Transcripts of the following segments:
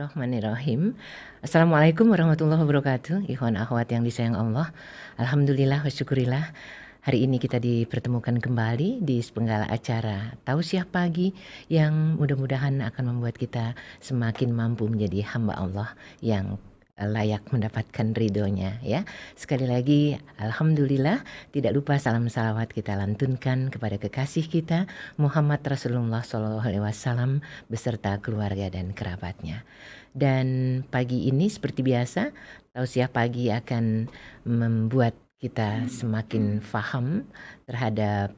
Bismillahirrahmanirrahim. Assalamualaikum warahmatullahi wabarakatuh. Ikhwan akhwat yang disayang Allah. Alhamdulillah wa syukurillah. Hari ini kita dipertemukan kembali di sepenggal acara Tausiah Pagi yang mudah-mudahan akan membuat kita semakin mampu menjadi hamba Allah yang layak mendapatkan ridhonya ya. Sekali lagi alhamdulillah, tidak lupa salam salawat kita lantunkan kepada kekasih kita Muhammad Rasulullah SAW beserta keluarga dan kerabatnya. Dan pagi ini seperti biasa tausiah pagi akan membuat kita semakin faham terhadap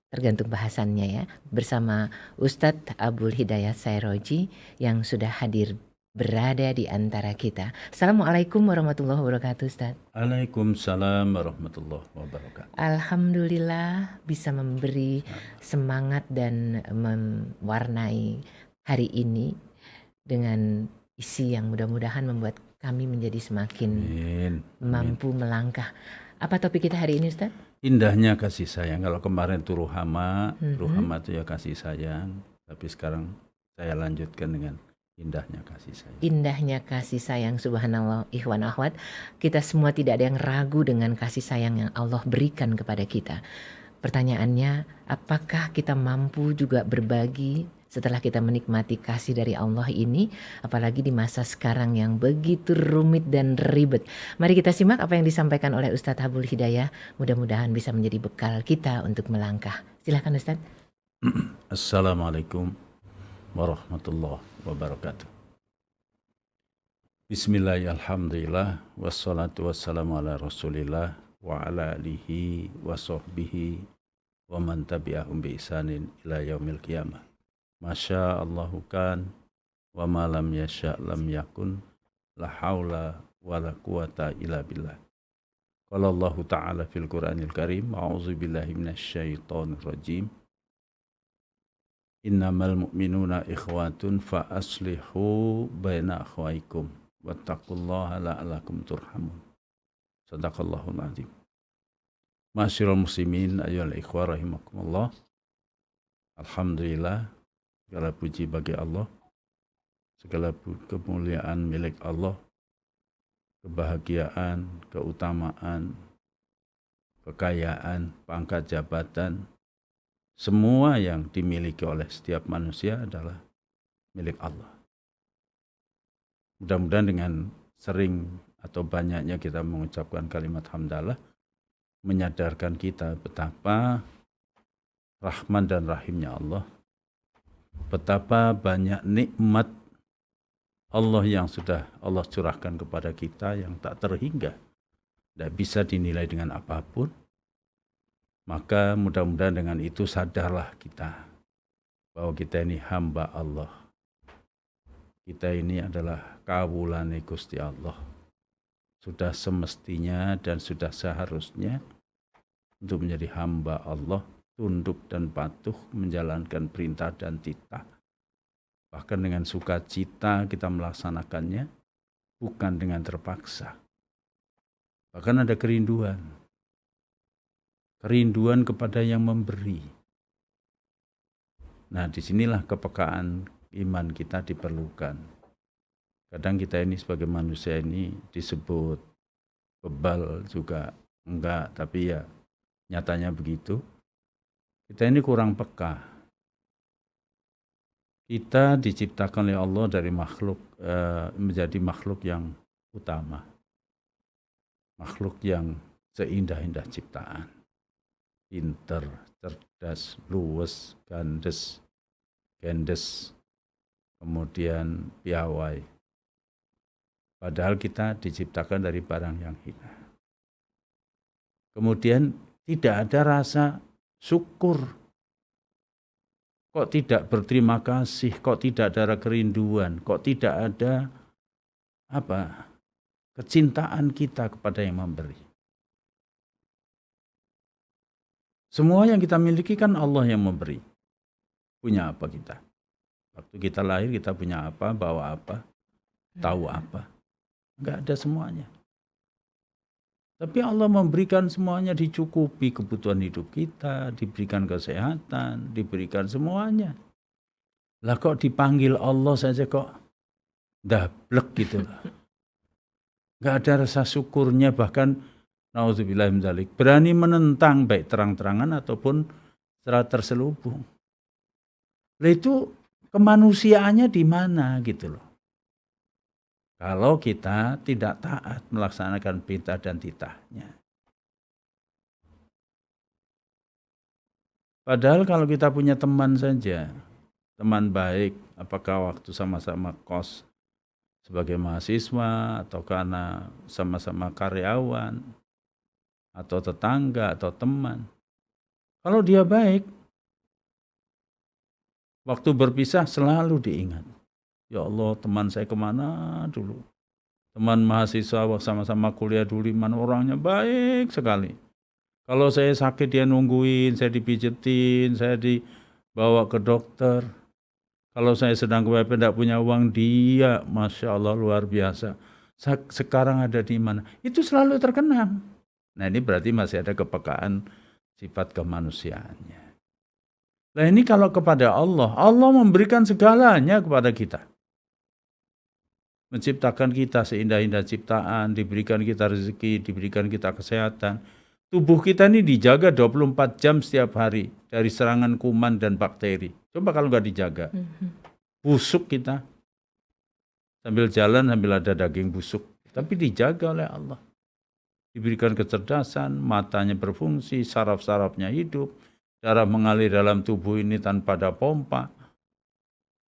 tergantung bahasannya ya, bersama Ustadz Abul Hidayat Sairoji yang sudah hadir berada di antara kita. Assalamualaikum warahmatullahi wabarakatuh, Ustaz. Waalaikumsalam warahmatullahi wabarakatuh. Alhamdulillah bisa memberi semangat dan mewarnai hari ini dengan isi yang mudah-mudahan membuat kami menjadi semakin mampu melangkah. Apa topik kita hari ini, Ustaz? Indahnya kasih sayang. Kalau kemarin itu ruhama itu ya kasih sayang. Tapi sekarang saya lanjutkan dengan indahnya kasih sayang. Indahnya kasih sayang, subhanallah, ikhwan akhwat. Kita semua tidak ada yang ragu dengan kasih sayang yang Allah berikan kepada kita. Pertanyaannya, apakah kita mampu juga berbagi setelah kita menikmati kasih dari Allah ini, apalagi di masa sekarang yang begitu rumit dan ribet. Mari kita simak apa yang disampaikan oleh Ustadz Abul Hidayah. Mudah-mudahan bisa menjadi bekal kita untuk melangkah. Silakan Ustadz. Assalamualaikum warahmatullahi wabarakatuh. Bismillahirrahmanirrahim. Wassalatu wassalamu ala rasulillah wa ala alihi wa sahbihi wa man tabi'ahum bi ihsanin ila yaumil qiyamah. Masya Allahu kan wa ma lam yasha lam yakun la haula wa la quwata illa billah. Qala Allah ta'ala fil Qur'anil Karim, a'udzu billahi minasy syaithanir rajim. Innamal mu'minuna ikhwatun fa aslihu baina akhwaikum wattaqullaha la'allakum turhamun. Shadaqallahul azim. Ma'asyiral muslimin ayyuhal ikhwah rahimakumullah. Alhamdulillah, segala puji bagi Allah, segala kemuliaan milik Allah, kebahagiaan, keutamaan, kekayaan, pangkat jabatan, semua yang dimiliki oleh setiap manusia adalah milik Allah. Mudah-mudahan dengan sering atau banyaknya kita mengucapkan kalimat hamdalah, menyadarkan kita betapa rahman dan rahimnya Allah, betapa banyak nikmat Allah yang sudah Allah curahkan kepada kita yang tak terhingga, tidak bisa dinilai dengan apapun. Maka mudah-mudahan dengan itu sadarlah kita bahwa kita ini hamba Allah. Kita ini adalah kawulane Gusti Allah. Sudah semestinya dan sudah seharusnya untuk menjadi hamba Allah, tunduk dan patuh menjalankan perintah dan titah. Bahkan dengan sukacita kita melaksanakannya, bukan dengan terpaksa. Bahkan ada kerinduan kepada yang memberi. Nah, disinilah kepekaan iman kita diperlukan. Kadang kita ini sebagai manusia ini disebut bebal juga enggak, tapi ya nyatanya begitu. Kita ini kurang peka. Kita diciptakan oleh Allah dari makhluk menjadi makhluk yang utama, makhluk yang seindah-indah ciptaan. Pinter, cerdas, luwes, gendes, kemudian piawai. Padahal kita diciptakan dari barang yang hina. Kemudian tidak ada rasa syukur. Kok tidak berterima kasih, kok tidak ada kerinduan, kok tidak ada kecintaan kita kepada yang memberi. Semua yang kita miliki kan Allah yang memberi. Punya apa kita? Waktu kita lahir kita punya apa, bawa apa, tahu apa? Enggak ada semuanya. Tapi Allah memberikan semuanya, dicukupi kebutuhan hidup kita, diberikan kesehatan, diberikan semuanya. Lah kok dipanggil Allah saja kok dablek gitu loh. Nggak ada rasa syukurnya, bahkan naudzubillah min dzalik, berani menentang baik terang-terangan ataupun secara terselubung. Lah itu kemanusiaannya di mana gitu loh. Kalau kita tidak taat melaksanakan perintah dan titahnya. Padahal kalau kita punya teman saja, teman baik, apakah waktu sama-sama kos sebagai mahasiswa atau karena sama-sama karyawan atau tetangga atau teman. Kalau dia baik, waktu berpisah selalu diingat. Ya Allah, teman saya kemana dulu? Teman mahasiswa sama-sama kuliah dulu, mana orangnya baik sekali. Kalau saya sakit dia nungguin, saya dipijetin, saya dibawa ke dokter. Kalau saya sedang kepepet tidak punya uang, dia Masya Allah luar biasa. Sekarang ada di mana? Itu selalu terkenang. Nah ini berarti masih ada kepekaan sifat kemanusiaannya. Nah ini kalau kepada Allah, Allah memberikan segalanya kepada kita. Menciptakan kita seindah-indah ciptaan, diberikan kita rezeki, diberikan kita kesehatan. Tubuh kita ini dijaga 24 jam setiap hari dari serangan kuman dan bakteri. Coba kalau nggak dijaga, busuk kita. Sambil jalan sambil ada daging busuk, tapi dijaga oleh Allah. Diberikan kecerdasan, matanya berfungsi, saraf-sarafnya hidup, darah mengalir dalam tubuh ini tanpa ada pompa.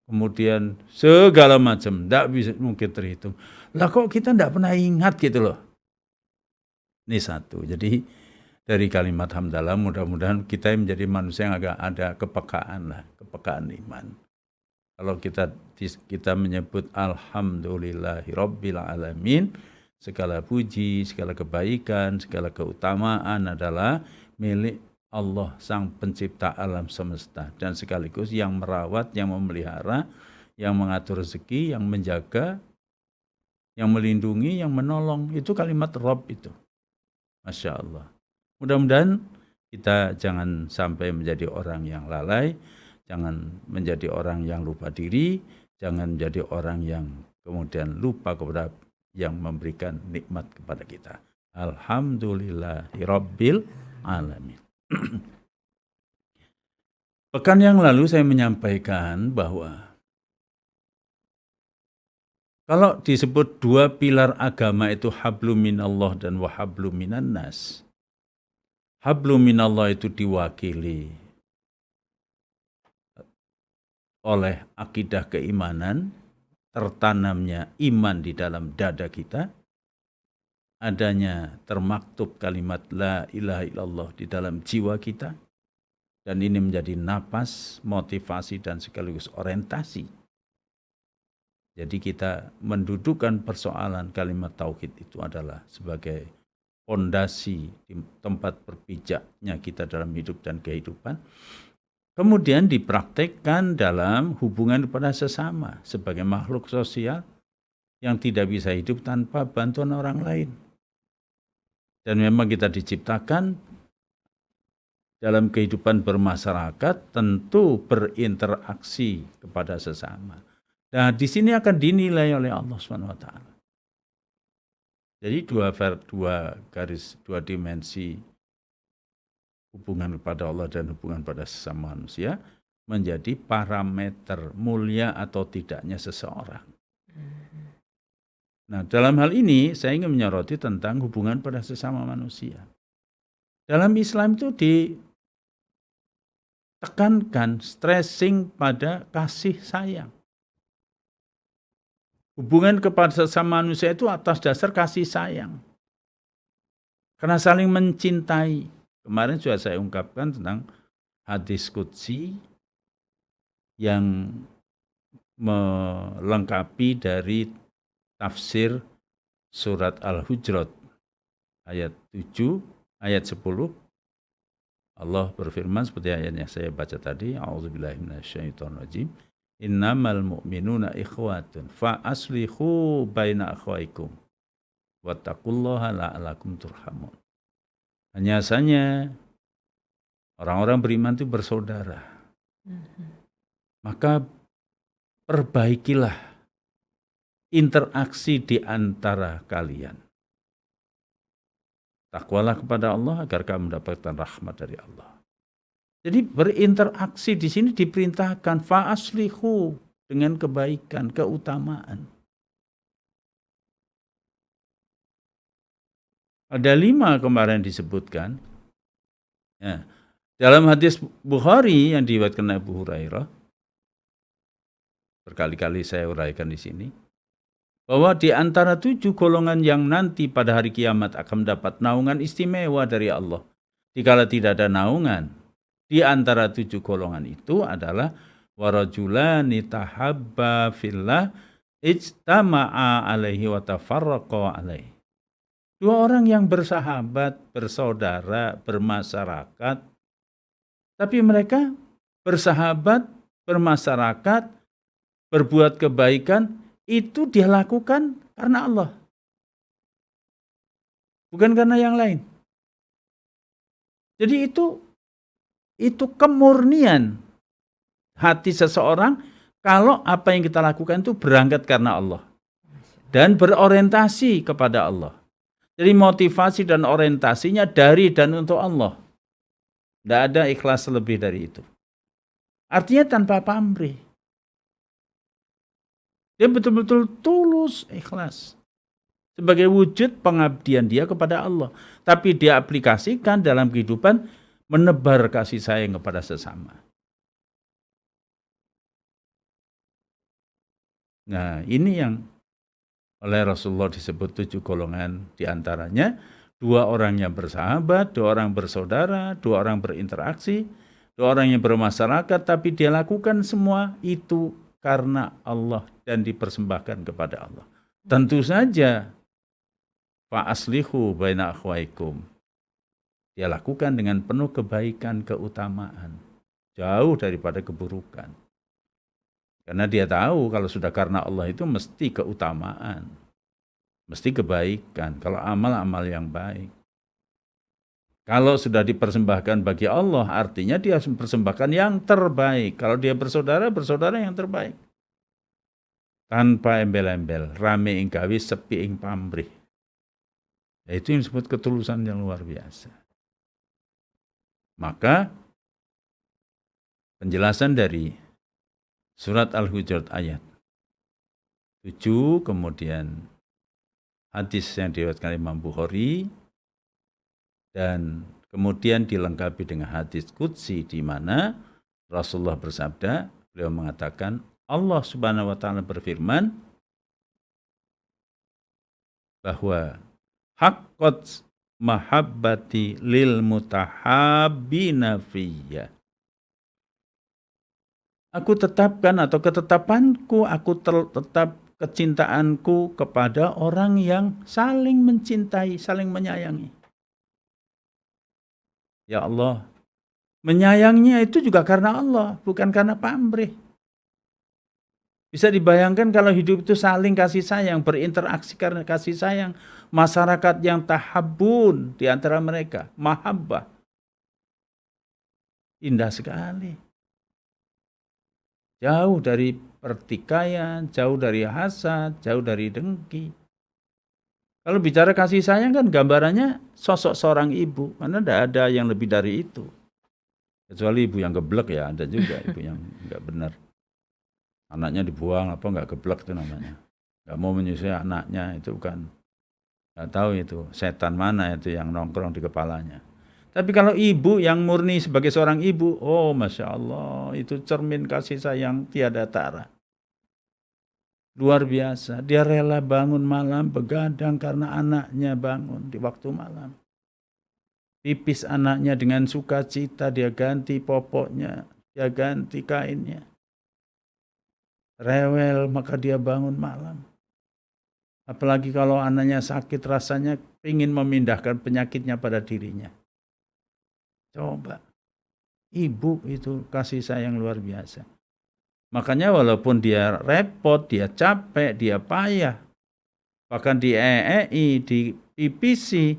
Kemudian segala macam, tidak bisa mungkin terhitung. Lah kok kita tidak pernah ingat gitu loh. Ini satu. Jadi dari kalimat hamdalah mudah-mudahan kita menjadi manusia yang agak ada kepekaan lah, kepekaan iman. Kalau kita menyebut alhamdulillahirabbil alamin, segala puji, segala kebaikan, segala keutamaan adalah milik Allah sang pencipta alam semesta dan sekaligus yang merawat, yang memelihara, yang mengatur rezeki, yang menjaga, yang melindungi, yang menolong. Itu kalimat Rabb itu. Masya Allah. Mudah-mudahan kita jangan sampai menjadi orang yang lalai, jangan menjadi orang yang lupa diri, jangan menjadi orang yang kemudian lupa kepada yang memberikan nikmat kepada kita. Alhamdulillahirabbil alamin. Pekan yang lalu saya menyampaikan bahwa kalau disebut dua pilar agama itu hablum minallah dan wahablum minan nas. Hablum minallah itu diwakili oleh akidah keimanan, tertanamnya iman di dalam dada kita, adanya termaktub kalimat la ilaha illallah di dalam jiwa kita, dan ini menjadi napas, motivasi, dan sekaligus orientasi. Jadi kita mendudukan persoalan kalimat tauhid itu adalah sebagai fondasi di tempat berpijaknya kita dalam hidup dan kehidupan. Kemudian dipraktekkan dalam hubungan kepada sesama sebagai makhluk sosial yang tidak bisa hidup tanpa bantuan orang lain. Dan memang kita diciptakan dalam kehidupan bermasyarakat tentu berinteraksi kepada sesama. Nah, di sini akan dinilai oleh Allah SWT. Jadi dua dimensi hubungan kepada Allah dan hubungan pada sesama manusia menjadi parameter mulia atau tidaknya seseorang. Nah, dalam hal ini saya ingin menyoroti tentang hubungan pada sesama manusia. Dalam Islam itu ditekankan stressing pada kasih sayang. Hubungan kepada sesama manusia itu atas dasar kasih sayang. Karena saling mencintai. Kemarin sudah saya ungkapkan tentang hadis qudsi yang melengkapi dari tafsir surat Al-Hujurat ayat 7, ayat 10. Allah berfirman seperti ayat yang saya baca tadi, a'udzubillahi minasyaitonirrajim. Innamal mu'minuna ikhwatun fa aslihu baina akhwaikum wattaqullaha la'alakum turhamun. Hanya saja orang-orang beriman itu bersaudara. Maka perbaikilah interaksi di antara kalian. Takwalah kepada Allah agar kamu mendapatkan rahmat dari Allah. Jadi berinteraksi di sini diperintahkan fa'aslihu dengan kebaikan, keutamaan. Ada 5 kemarin disebutkan. Ya. Dalam hadis Bukhari yang diriwayatkan Abu Hurairah, berkali-kali saya uraikan di sini, bahwa di antara 7 golongan yang nanti pada hari kiamat akan mendapat naungan istimewa dari Allah. Dikala tidak ada naungan, di antara 7 golongan itu adalah warajulani tahabba fillah ijtama'a alaihi wa tafarraqa alaihi. 2 orang yang bersahabat, bersaudara, bermasyarakat, tapi mereka bersahabat, bermasyarakat, berbuat kebaikan, itu dia lakukan karena Allah. Bukan karena yang lain. Jadi itu kemurnian hati seseorang kalau apa yang kita lakukan itu berangkat karena Allah. Dan berorientasi kepada Allah. Jadi motivasi dan orientasinya dari dan untuk Allah. Tidak ada ikhlas lebih dari itu. Artinya tanpa pamrih. Dia betul-betul tulus ikhlas. Sebagai wujud pengabdian dia kepada Allah. Tapi dia aplikasikan dalam kehidupan menebar kasih sayang kepada sesama. Nah, ini yang oleh Rasulullah disebut 7 golongan, diantaranya 2 orang yang bersahabat, 2 orang bersaudara, 2 orang berinteraksi, 2 orang yang bermasyarakat, tapi dia lakukan semua itu karena Allah dan dipersembahkan kepada Allah. Tentu saja fa'aslihu baina akhwaikum. Dia lakukan dengan penuh kebaikan, keutamaan, jauh daripada keburukan. Karena dia tahu kalau sudah karena Allah itu mesti keutamaan, mesti kebaikan. Kalau amal-amal yang baik. Kalau sudah dipersembahkan bagi Allah, artinya dia mempersembahkan yang terbaik. Kalau dia bersaudara, bersaudara yang terbaik. Tanpa embel-embel, rame ing gawe, sepi ing pamrih. Itu yang disebut ketulusan yang luar biasa. Maka penjelasan dari surat Al-Hujurat ayat 7, kemudian hadis yang diriwayatkan Imam Bukhari, dan kemudian dilengkapi dengan hadis qudsi di mana Rasulullah bersabda, beliau mengatakan, Allah Subhanahu wa taala berfirman bahwa haqqat mahabbati lil mutahabbina fiyya. Aku tetapkan atau ketetapanku, aku tetap kecintaanku kepada orang yang saling mencintai, saling menyayangi. Ya Allah, menyayanginya itu juga karena Allah, bukan karena pamrih. Bisa dibayangkan kalau hidup itu saling kasih sayang, berinteraksi karena kasih sayang. Masyarakat yang tahabbun di antara mereka, mahabbah. Indah sekali. Jauh dari pertikaian, jauh dari hasad, jauh dari dengki. Kalau bicara kasih sayang kan gambarannya sosok seorang ibu, karena tidak ada yang lebih dari itu. Kecuali ibu yang geblek ya, ada juga ibu yang nggak benar. Anaknya dibuang apa nggak geblek itu namanya. Nggak mau menyusui anaknya, itu bukan. Nggak tahu itu setan mana itu yang nongkrong di kepalanya. Tapi kalau ibu yang murni sebagai seorang ibu, oh Masya Allah, itu cermin kasih sayang tiada tara. Luar biasa, dia rela bangun malam, begadang karena anaknya bangun di waktu malam. Pipis anaknya dengan sukacita, dia ganti popoknya, dia ganti kainnya. Rewel, maka dia bangun malam. Apalagi kalau anaknya sakit, rasanya ingin memindahkan penyakitnya pada dirinya. Coba, ibu itu kasih sayang luar biasa. Makanya walaupun dia repot, dia capek, dia payah, bahkan dieei, dipipisi,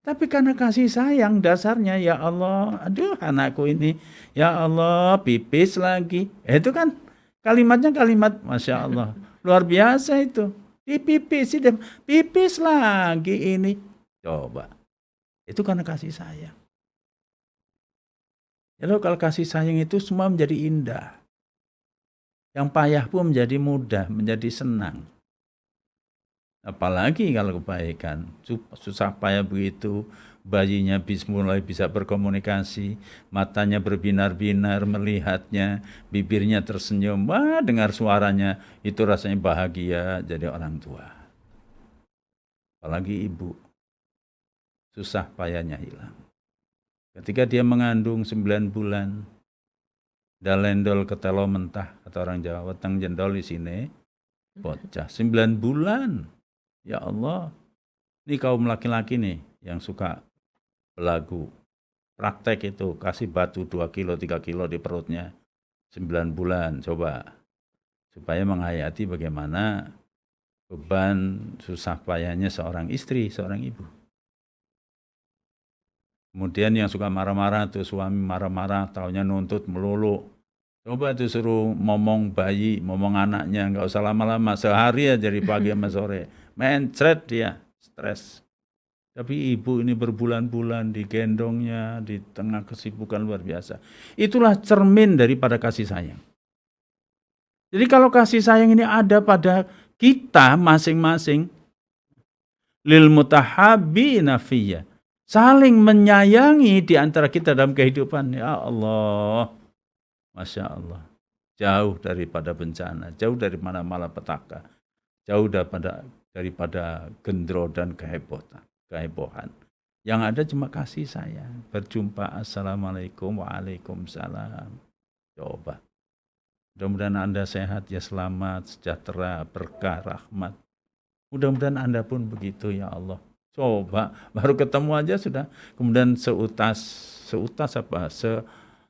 tapi karena kasih sayang dasarnya, ya Allah, aduh anakku ini, ya Allah, pipis lagi. Itu kan kalimatnya kalimat, Masya Allah, Luar biasa itu. Dipipis, pipis lagi ini. Coba. Itu karena kasih sayang. Jadi kalau kasih sayang itu semua menjadi indah. Yang payah pun menjadi mudah, menjadi senang. Apalagi kalau kebaikan, susah payah begitu, bayinya mulai bisa berkomunikasi, matanya berbinar-binar melihatnya, bibirnya tersenyum, wah dengar suaranya, itu rasanya bahagia jadi orang tua. Apalagi ibu, susah payahnya hilang. Ketika dia mengandung 9 bulan, dalendol ketelo mentah, kata orang Jawa, weteng jendol di sini, bocah 9 bulan. Ya Allah, ini kaum laki-laki nih yang suka belagu. Praktek itu, kasih batu 2 kilo, 3 kilo di perutnya. 9 bulan, coba. Supaya menghayati bagaimana beban susah payahnya seorang istri, seorang ibu. Kemudian yang suka marah-marah tuh, suami marah-marah, taunya nuntut melulu. Coba tuh suruh ngomong bayi, ngomong anaknya, nggak usah lama-lama, sehari aja dari pagi sama sore. Mencret dia, stres. Tapi ibu ini berbulan-bulan digendongnya, di tengah kesibukan luar biasa. Itulah cermin daripada kasih sayang. Jadi kalau kasih sayang ini ada pada kita masing-masing, lil mutahabbina fiyya, saling menyayangi di antara kita dalam kehidupan. Ya Allah, Masya Allah. Jauh daripada bencana, jauh dari mana-mana petaka, jauh daripada gendro dan kehebohan. Yang ada cuma kasih sayang. Berjumpa, assalamualaikum, waalaikumsalam. Coba. Mudah-mudahan Anda sehat, ya selamat, sejahtera, berkah, rahmat. Mudah-mudahan Anda pun begitu, ya Allah. Coba, baru ketemu aja sudah. Kemudian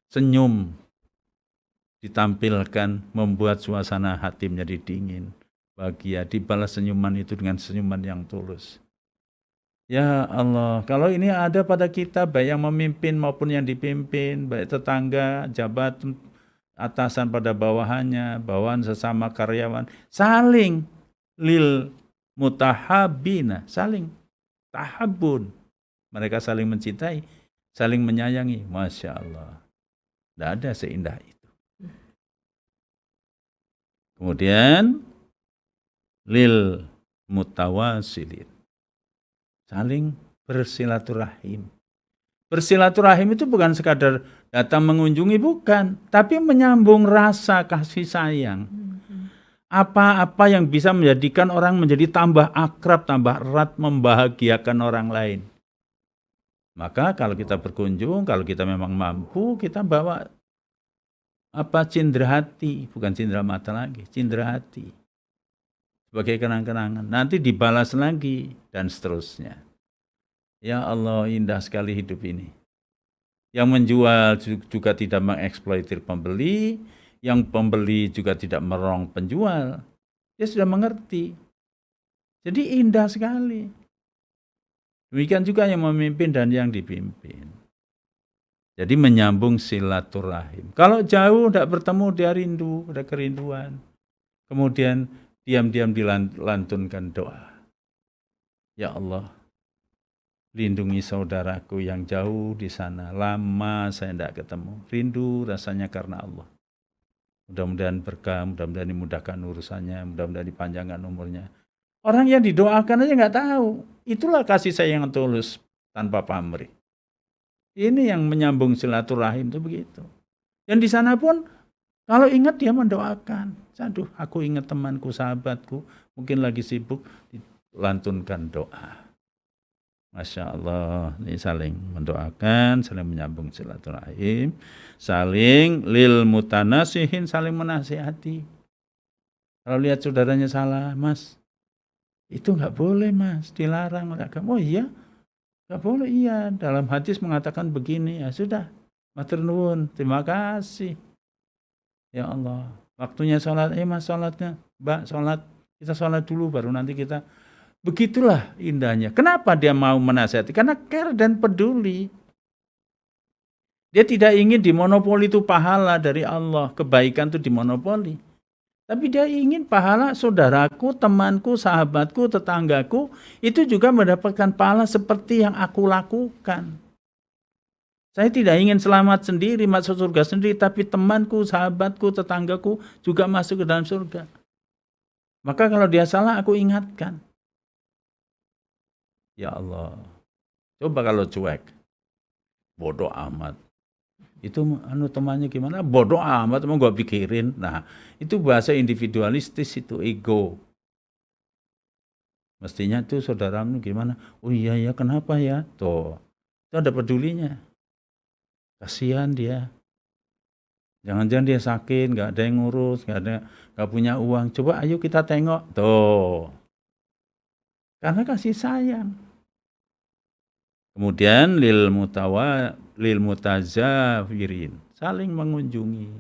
senyum ditampilkan, membuat suasana hati menjadi dingin, bahagia, dibalas senyuman itu dengan senyuman yang tulus. Ya Allah, kalau ini ada pada kita, baik yang memimpin maupun yang dipimpin, baik tetangga, jabat, atasan pada bawahannya, bawahan sesama karyawan, saling lil mutahabina, saling tahabun. Mereka saling mencintai, saling menyayangi. Masya Allah. Tidak ada seindah itu. Kemudian lil mutawasilin, saling bersilaturahim. Bersilaturahim itu bukan sekadar datang mengunjungi, bukan, tapi menyambung rasa kasih sayang. Apa-apa yang bisa menjadikan orang menjadi tambah akrab, tambah erat, membahagiakan orang lain. Maka kalau kita berkunjung, kalau kita memang mampu, kita bawa cindera hati, bukan cindera mata lagi, cindera hati. Sebagai kenang-kenangan. Nanti dibalas lagi, dan seterusnya. Ya Allah, indah sekali hidup ini. Yang menjual juga tidak mengeksploitir pembeli, yang pembeli juga tidak merong penjual. Dia sudah mengerti. Jadi indah sekali. Demikian juga yang memimpin dan yang dipimpin. Jadi menyambung silaturahim. Kalau jauh tidak bertemu, dia rindu, ada kerinduan. Kemudian diam-diam dilantunkan doa. Ya Allah, lindungi saudaraku yang jauh di sana. Lama saya tidak ketemu. Rindu rasanya karena Allah. Mudah-mudahan berkah, mudah-mudahan dimudahkan urusannya, mudah-mudahan dipanjangkan umurnya. Orang yang didoakan aja nggak tahu. Itulah kasih sayang yang tulus tanpa pamrih. Ini yang menyambung silaturahim itu begitu. Yang di sana pun kalau ingat dia mendoakan. Aduh, aku ingat temanku, sahabatku, mungkin lagi sibuk, dilantunkan doa. Masya Allah, ini saling mendoakan, saling menyambung silaturahim, saling lil mutanasihin, saling menasihati. Kalau lihat saudaranya salah, Mas, itu nggak boleh, Mas, dilarang. Oh iya, nggak boleh, iya. Dalam hadis mengatakan begini, ya sudah. Matur nuwun, terima kasih. Ya Allah, waktunya sholat, Mas sholatnya, Mbak sholat, kita sholat dulu baru nanti kita. Begitulah indahnya. Kenapa dia mau menasihati? Karena care dan peduli. Dia tidak ingin dimonopoli itu pahala dari Allah, kebaikan itu dimonopoli. Tapi dia ingin pahala saudaraku, temanku, sahabatku, tetanggaku itu juga mendapatkan pahala seperti yang aku lakukan. Saya tidak ingin selamat sendiri, masuk surga sendiri, tapi temanku, sahabatku, tetanggaku juga masuk ke dalam surga. Maka kalau dia salah, aku ingatkan. Ya Allah, coba kalau cuek, bodoh amat. Itu temannya gimana? Bodoh amat, emang gua pikirin. Nah, itu bahasa individualistis, itu ego. Mestinya tuh saudaramu gimana? Oh iya ya, kenapa ya? Tuh, itu ada pedulinya. Kasihan dia. Jangan-jangan dia sakit, nggak ada yang ngurus, nggak punya uang. Coba ayo kita tengok. Tuh, karena kasih sayang. Kemudian lil mutazawirin, saling mengunjungi.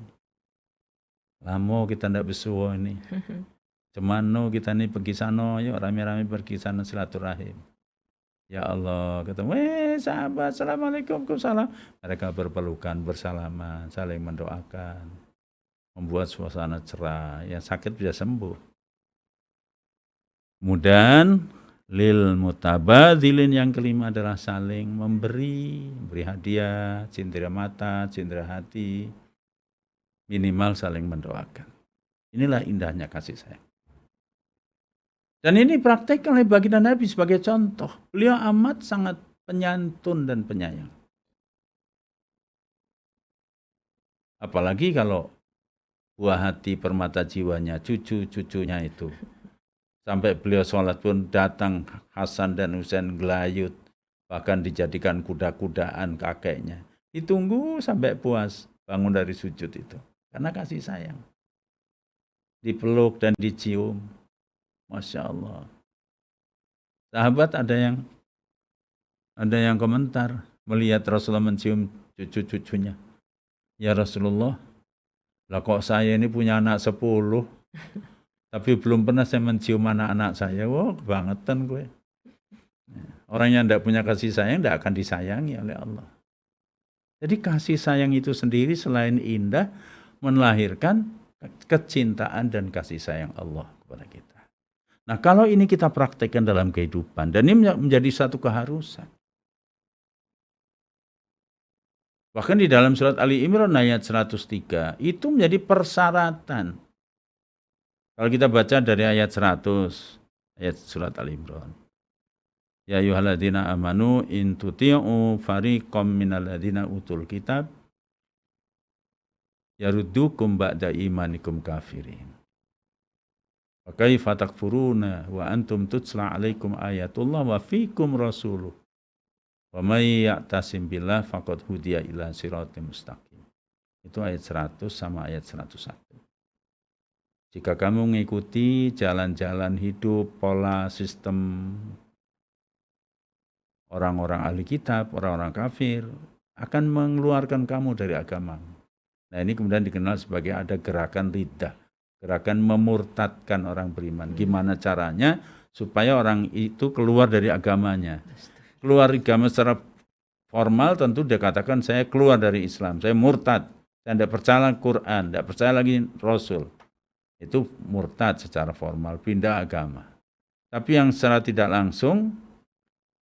Lamo kita ndak besuwo ini. Cemano kita nih pergi sana, yuk rame-rame pergi sana silaturahim. Ya Allah, ketemu, sahabat, assalamualaikum, waalaikumsalam. Mereka berpelukan, bersalaman, saling mendoakan, membuat suasana cerah, yang sakit bisa sembuh. Kemudian lil mutabadzilin, yang kelima adalah saling memberi hadiah, cindera mata, cindera hati, minimal saling mendoakan. Inilah indahnya kasih sayang. Dan ini praktek oleh baginda Nabi sebagai contoh. Beliau amat sangat penyantun dan penyayang. Apalagi kalau buah hati permata jiwanya, cucu-cucunya itu. Sampai beliau sholat pun datang Hasan dan Husain gelayut. Bahkan dijadikan kuda-kudaan kakeknya. Ditunggu sampai puas bangun dari sujud itu. Karena kasih sayang. Dipeluk dan dicium. Masya Allah. Sahabat ada yang komentar melihat Rasulullah mencium cucu-cucunya. Ya Rasulullah, lah kok saya ini punya anak 10, tapi belum pernah saya mencium anak-anak saya. Wah, kebangetan gue. Orang yang tidak punya kasih sayang tidak akan disayangi oleh Allah. Jadi kasih sayang itu sendiri selain indah, melahirkan kecintaan dan kasih sayang Allah kepada kita. Nah, kalau ini kita praktekkan dalam kehidupan, dan ini menjadi satu keharusan. Bahkan di dalam surat Ali Imran ayat 103, itu menjadi persyaratan. Kalau kita baca dari ayat 100, ayat surat Ali Imran. Ya ayyuhalladzina amanu in tuti'u fariqam minal ladzina utul kitab yaruddukum ba'da imanikum kafirin. Wa kaifa takfuruna wa antum tutla alaikum ayatullah wa fikum rasuluh. Wa may ya'tasim billah faqad hudiya ila siratim mustaqim. Itu ayat 100 sama ayat 101. Jika kamu mengikuti jalan-jalan hidup, pola sistem orang-orang ahli kitab, orang-orang kafir, akan mengeluarkan kamu dari agama. Nah, ini kemudian dikenal sebagai ada gerakan riddah. Gerakan memurtadkan orang beriman. Gimana caranya supaya orang itu keluar dari agamanya? Keluar agama secara formal tentu dia katakan saya keluar dari Islam, saya murtad, saya tidak percaya Quran, tidak percaya lagi Rasul. Itu murtad secara formal, pindah agama. Tapi yang secara tidak langsung,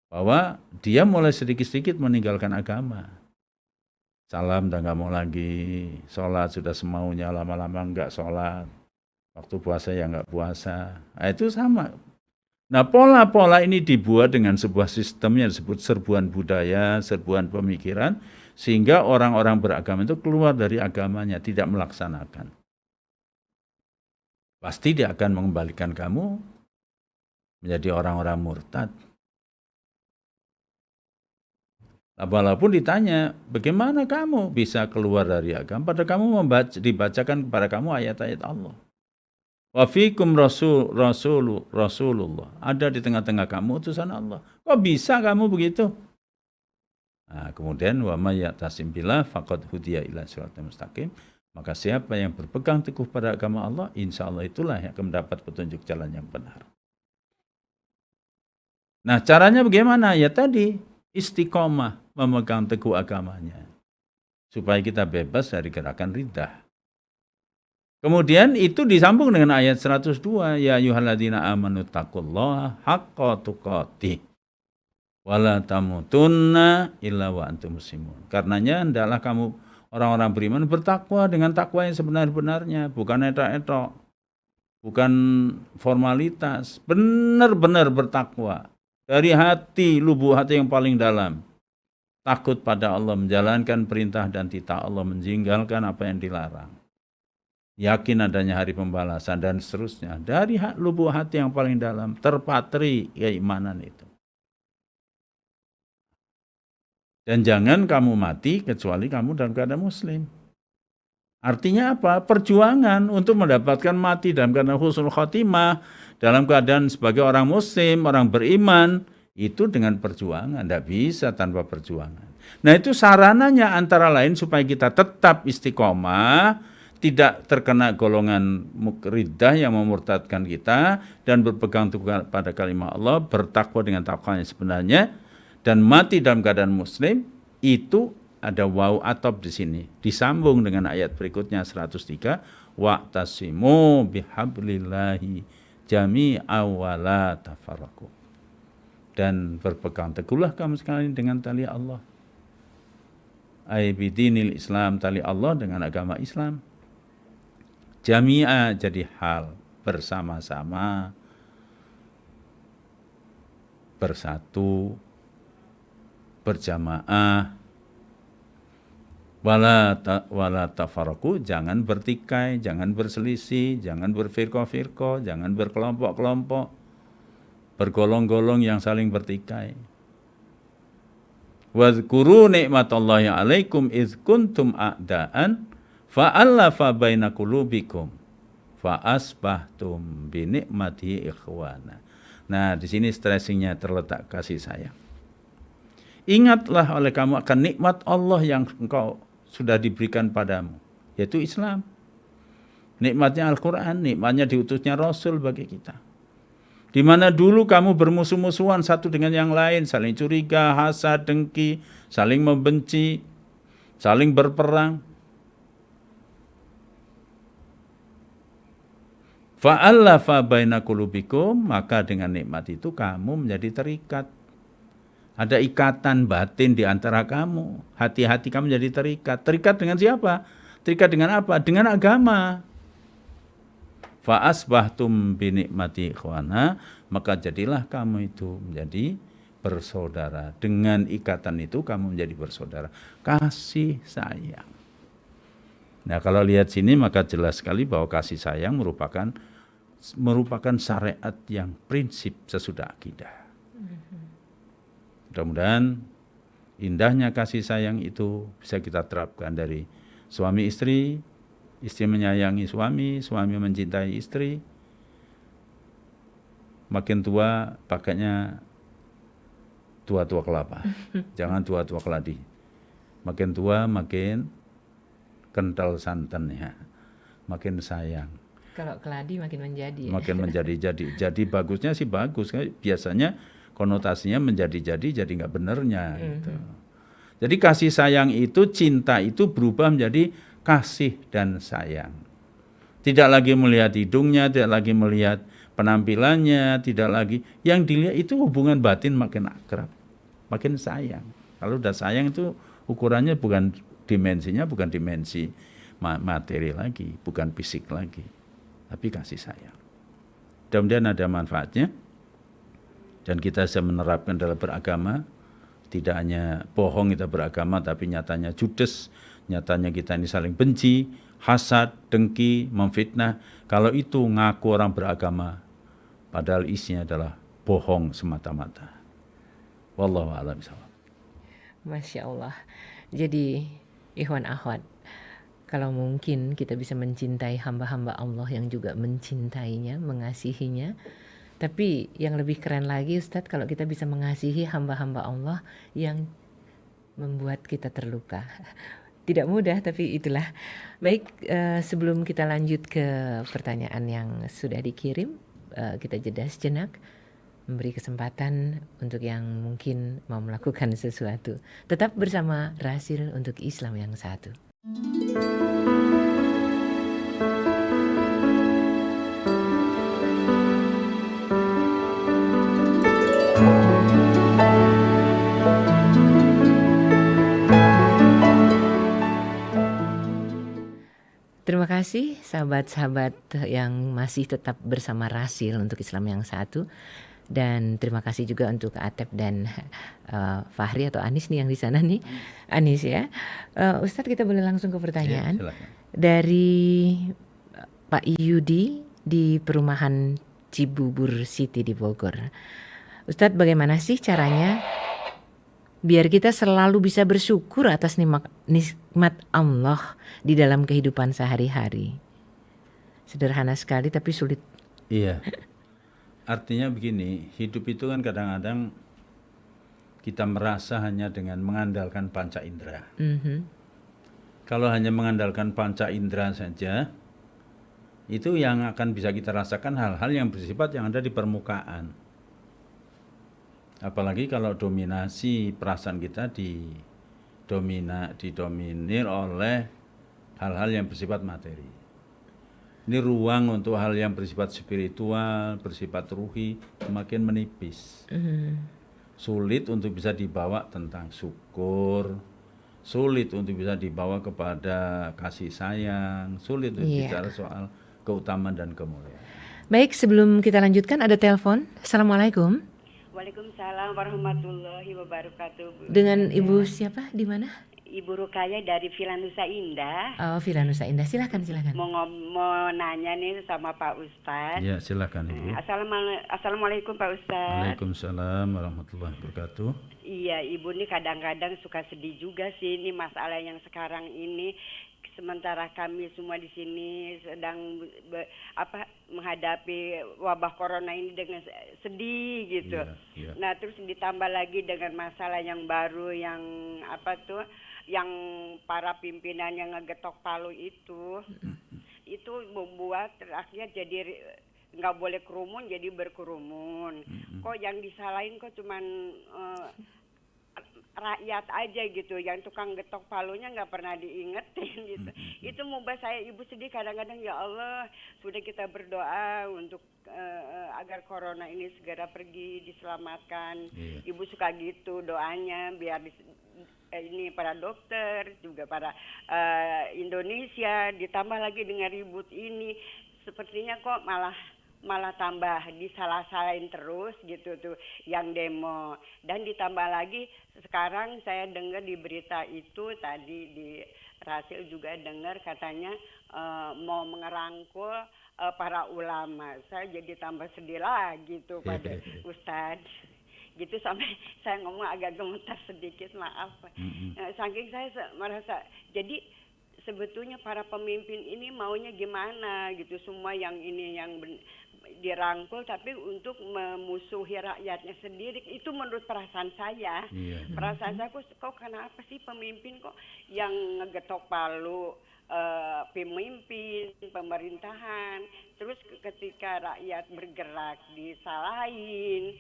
bahwa dia mulai sedikit-sedikit meninggalkan agama. Salam udah nggak mau lagi, sholat sudah semaunya, lama-lama nggak sholat. Waktu puasa ya nggak puasa. Nah, itu sama. Nah, pola-pola ini dibuat dengan sebuah sistem yang disebut serbuan budaya, serbuan pemikiran, sehingga orang-orang beragama itu keluar dari agamanya, tidak melaksanakan. Pasti dia akan mengembalikan kamu menjadi orang-orang murtad. Walaupun ditanya, bagaimana kamu bisa keluar dari agama? Padahal kamu dibacakan kepada kamu ayat-ayat Allah. Wa fikum Rasulullah. Ada di tengah-tengah kamu utusan Allah. Kok bisa kamu begitu? Nah, kemudian wa may ya'tasim billah faqad hudiya ila siratal mustaqim. Maka siapa yang berpegang teguh pada agama Allah, insya Allah itulah yang akan mendapat petunjuk jalan yang benar. Nah, caranya bagaimana? Ya tadi, istiqomah memegang teguh agamanya. Supaya kita bebas dari gerakan riddah. Kemudian itu disambung dengan ayat 102, ya ayyuhalladzina amanu taqullaha haqqa tuqatih wala tamutunna illa wa antum muslimun. Karenanya hendaklah kamu orang-orang beriman bertakwa dengan takwa yang sebenar-benarnya, bukan etok-etok, bukan formalitas, benar-benar bertakwa dari hati, lubuk hati yang paling dalam. Takut pada Allah, menjalankan perintah dan titah Allah, meninggalkan apa yang dilarang. Yakin adanya hari pembalasan dan seterusnya. Dari lubuk hati yang paling dalam terpatri keimanan itu. Dan jangan kamu mati kecuali kamu dalam keadaan muslim. Artinya apa? Perjuangan untuk mendapatkan mati dalam keadaan husnul khotimah, dalam keadaan sebagai orang muslim, orang beriman, itu dengan perjuangan. Tidak bisa tanpa perjuangan. Nah itu sarananya antara lain supaya kita tetap istiqomah, tidak terkena golongan mukridah yang memurtadkan kita, dan berpegang teguh pada kalimat Allah, bertakwa dengan takwa yang sebenarnya, dan mati dalam keadaan muslim. Itu ada waw atop di sini, disambung dengan ayat berikutnya 103, wa'tasimu bihablillahi jami'a wa la tafarraqu. Dan berpegang teguhlah kamu sekalian dengan tali Allah. Ai bidinil Islam, tali Allah dengan agama Islam. Jami'a jadi hal, bersama-sama, bersatu, berjamaah. Wala tafarraqu, jangan bertikai, jangan berselisih, jangan berfirqah-firqah, jangan berkelompok-kelompok, bergolong-golong yang saling bertikai. Wadhkuru ni'matallahi 'alaikum idz kuntum a'daan fa'alafa baina qulubikum fa asbahtum bi ni'matihi ikhwana. Nah, di sini stressingnya terletak kasih sayang. Ingatlah oleh kamu akan nikmat Allah yang engkau sudah diberikan padamu, yaitu Islam. Nikmatnya Al-Quran, nikmatnya diutusnya Rasul bagi kita. Di mana dulu kamu bermusuh-musuhan satu dengan yang lain, saling curiga, hasad, dengki, saling membenci, saling berperang. Fa'allafa baina qulubikum, maka dengan nikmat itu kamu menjadi terikat. Ada ikatan batin di antara kamu. Hati-hati kamu menjadi terikat. Terikat dengan siapa? Terikat dengan apa? Dengan agama. Fa'asbahtum binikmati ikhwana, maka jadilah kamu itu menjadi bersaudara. Dengan ikatan itu kamu menjadi bersaudara. Kasih sayang. Nah, kalau lihat sini maka jelas sekali bahwa kasih sayang merupakan syariat yang prinsip sesudah akidah. Mudah-mudahan indahnya kasih sayang itu bisa kita terapkan dari suami istri, istri menyayangi suami, suami mencintai istri. Makin tua pakainya tua-tua kelapa, jangan tua-tua keladi. Makin tua makin kental santannya, makin sayang. Kalau keladi makin menjadi. Makin menjadi-jadi. Jadi bagusnya sih bagus, biasanya konotasinya menjadi-jadi, jadi nggak benernya. Gitu. Jadi kasih sayang itu, cinta itu berubah menjadi kasih dan sayang. Tidak lagi melihat hidungnya, tidak lagi melihat penampilannya, tidak lagi. Yang dilihat itu hubungan batin makin akrab, makin sayang. Kalau udah sayang itu ukurannya bukan dimensinya, bukan dimensi materi lagi, bukan fisik lagi, tapi kasih sayang. Mudah-mudahan ada manfaatnya. Dan kita bisa menerapkan dalam beragama, tidak hanya bohong kita beragama, tapi nyatanya judes, nyatanya kita ini saling benci, hasad, dengki, memfitnah. Kalau itu ngaku orang beragama, padahal isinya adalah bohong semata-mata. Wallahu a'lam bishawab. Masya Allah. Jadi, ikhwan akhwat, kalau mungkin kita bisa mencintai hamba-hamba Allah yang juga mencintainya, mengasihinya. Tapi yang lebih keren lagi Ustadz, kalau kita bisa mengasihi hamba-hamba Allah yang membuat kita terluka. Tidak mudah, tapi itulah. Baik, sebelum kita lanjut ke pertanyaan yang sudah dikirim, kita jeda sejenak, memberi kesempatan untuk yang mungkin mau melakukan sesuatu. Tetap bersama Rasil untuk Islam yang satu. Terima kasih sahabat-sahabat yang masih tetap bersama Rasil untuk Islam yang satu. Dan terima kasih juga untuk Atep dan Fahri atau Anis nih yang di sana nih. Anis ya. Ustadz, kita boleh langsung ke pertanyaan. Silakan. Dari Pak Yudi di perumahan Cibubur City di Bogor. Ustadz, bagaimana sih caranya biar kita selalu bisa bersyukur atas nikmat Allah di dalam kehidupan sehari-hari? Sederhana sekali tapi sulit. Iya. Artinya begini, hidup itu kan kadang-kadang kita merasa hanya dengan mengandalkan panca indera. Kalau hanya mengandalkan panca indera saja, itu yang akan bisa kita rasakan hal-hal yang bersifat yang ada di permukaan. Apalagi kalau dominasi perasaan kita didominir oleh hal-hal yang bersifat materi. Ini ruang untuk hal yang bersifat spiritual, bersifat ruhi semakin menipis. Sulit untuk bisa dibawa tentang syukur, sulit untuk bisa dibawa kepada kasih sayang, sulit untuk bicara soal keutamaan dan kemuliaan. Baik, sebelum kita lanjutkan ada telepon. Assalamualaikum. Waalaikumsalam warahmatullahi wabarakatuh. Dengan Ibu siapa? Di mana? Ibu Rukaya dari Villa Nusa Indah. Oh, Villa Nusa Indah. Silakan. Mau nanya nih sama Pak Ustadz. Ya, silakan Ibu. Assalamualaikum Pak Ustadz. Waalaikumsalam warahmatullahi wabarakatuh. Iya, Ibu nih kadang-kadang suka sedih juga sih ini masalah yang sekarang ini. Sementara kami semua di sini sedang menghadapi wabah corona ini dengan sedih gitu. Yeah. Nah, terus ditambah lagi dengan masalah yang baru yang yang para pimpinan yang ngegetok palu itu membuat rakyat jadi nggak boleh kerumun jadi berkerumun. Kok yang disalahin kok cuman rakyat aja gitu, yang tukang getok palunya nggak pernah diingetin gitu. Itu membuat saya Ibu sedih kadang-kadang. Ya Allah, sudah kita berdoa untuk agar corona ini segera pergi, diselamatkan. Ibu suka gitu doanya biar ini para dokter juga para Indonesia, ditambah lagi dengan ribut ini sepertinya kok malah tambah disalah-salahin terus gitu tuh yang demo. Dan ditambah lagi sekarang saya dengar di berita itu tadi di Rasil juga dengar katanya mau mengerangkul para ulama. Saya jadi tambah sedih lagi tuh pada Ustadz. Gitu sampai saya ngomong agak gemetar sedikit, maaf. Saking saya merasa jadi sebetulnya para pemimpin ini maunya gimana gitu, semua yang ini yang dirangkul tapi untuk memusuhi rakyatnya sendiri. Itu menurut perasaan saya. Perasaan saya kok kenapa sih pemimpin kok yang ngegetok palu pemimpin pemerintahan, terus ketika rakyat bergerak disalahin,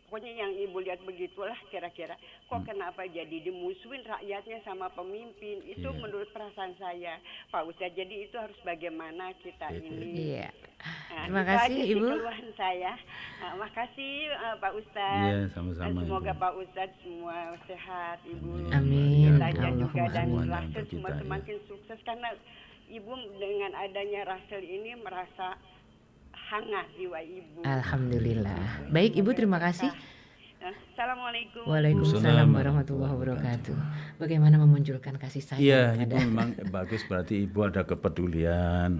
pokoknya yang Ibu lihat begitulah kira-kira. Kok kenapa jadi dimusuhin rakyatnya sama pemimpin? Itu menurut perasaan saya, Pak Ustadz. Jadi itu harus bagaimana kita ini. Terima kasih Ibu. Keluhan saya. Makasih Pak Ustadz. Iya, sama-sama. Semoga Ibu. Pak Ustadz semua sehat, Ibu. Amin. Saja juga dan Semuanya Rasul untuk semua kita, semakin sukses karena Ibu dengan adanya Rasul ini merasa hangat jiwa Ibu. Alhamdulillah. Baik Ibu, terima kasih. Assalamualaikum. Waalaikumsalam warahmatullahi wabarakatuh. Bagaimana memunculkan kasih sayang? Iya, itu memang bagus, berarti Ibu ada kepedulian.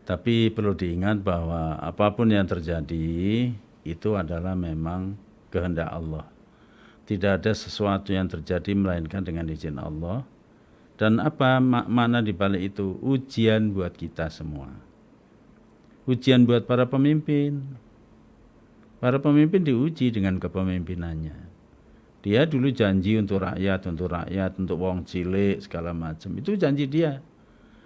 Tapi perlu diingat bahwa apapun yang terjadi itu adalah memang kehendak Allah. Tidak ada sesuatu yang terjadi melainkan dengan izin Allah. Dan apa makna di balik itu? Ujian buat kita semua. Ujian buat para pemimpin. Para pemimpin diuji dengan kepemimpinannya. Dia dulu janji untuk rakyat, untuk wong cilik segala macam. Itu janji dia.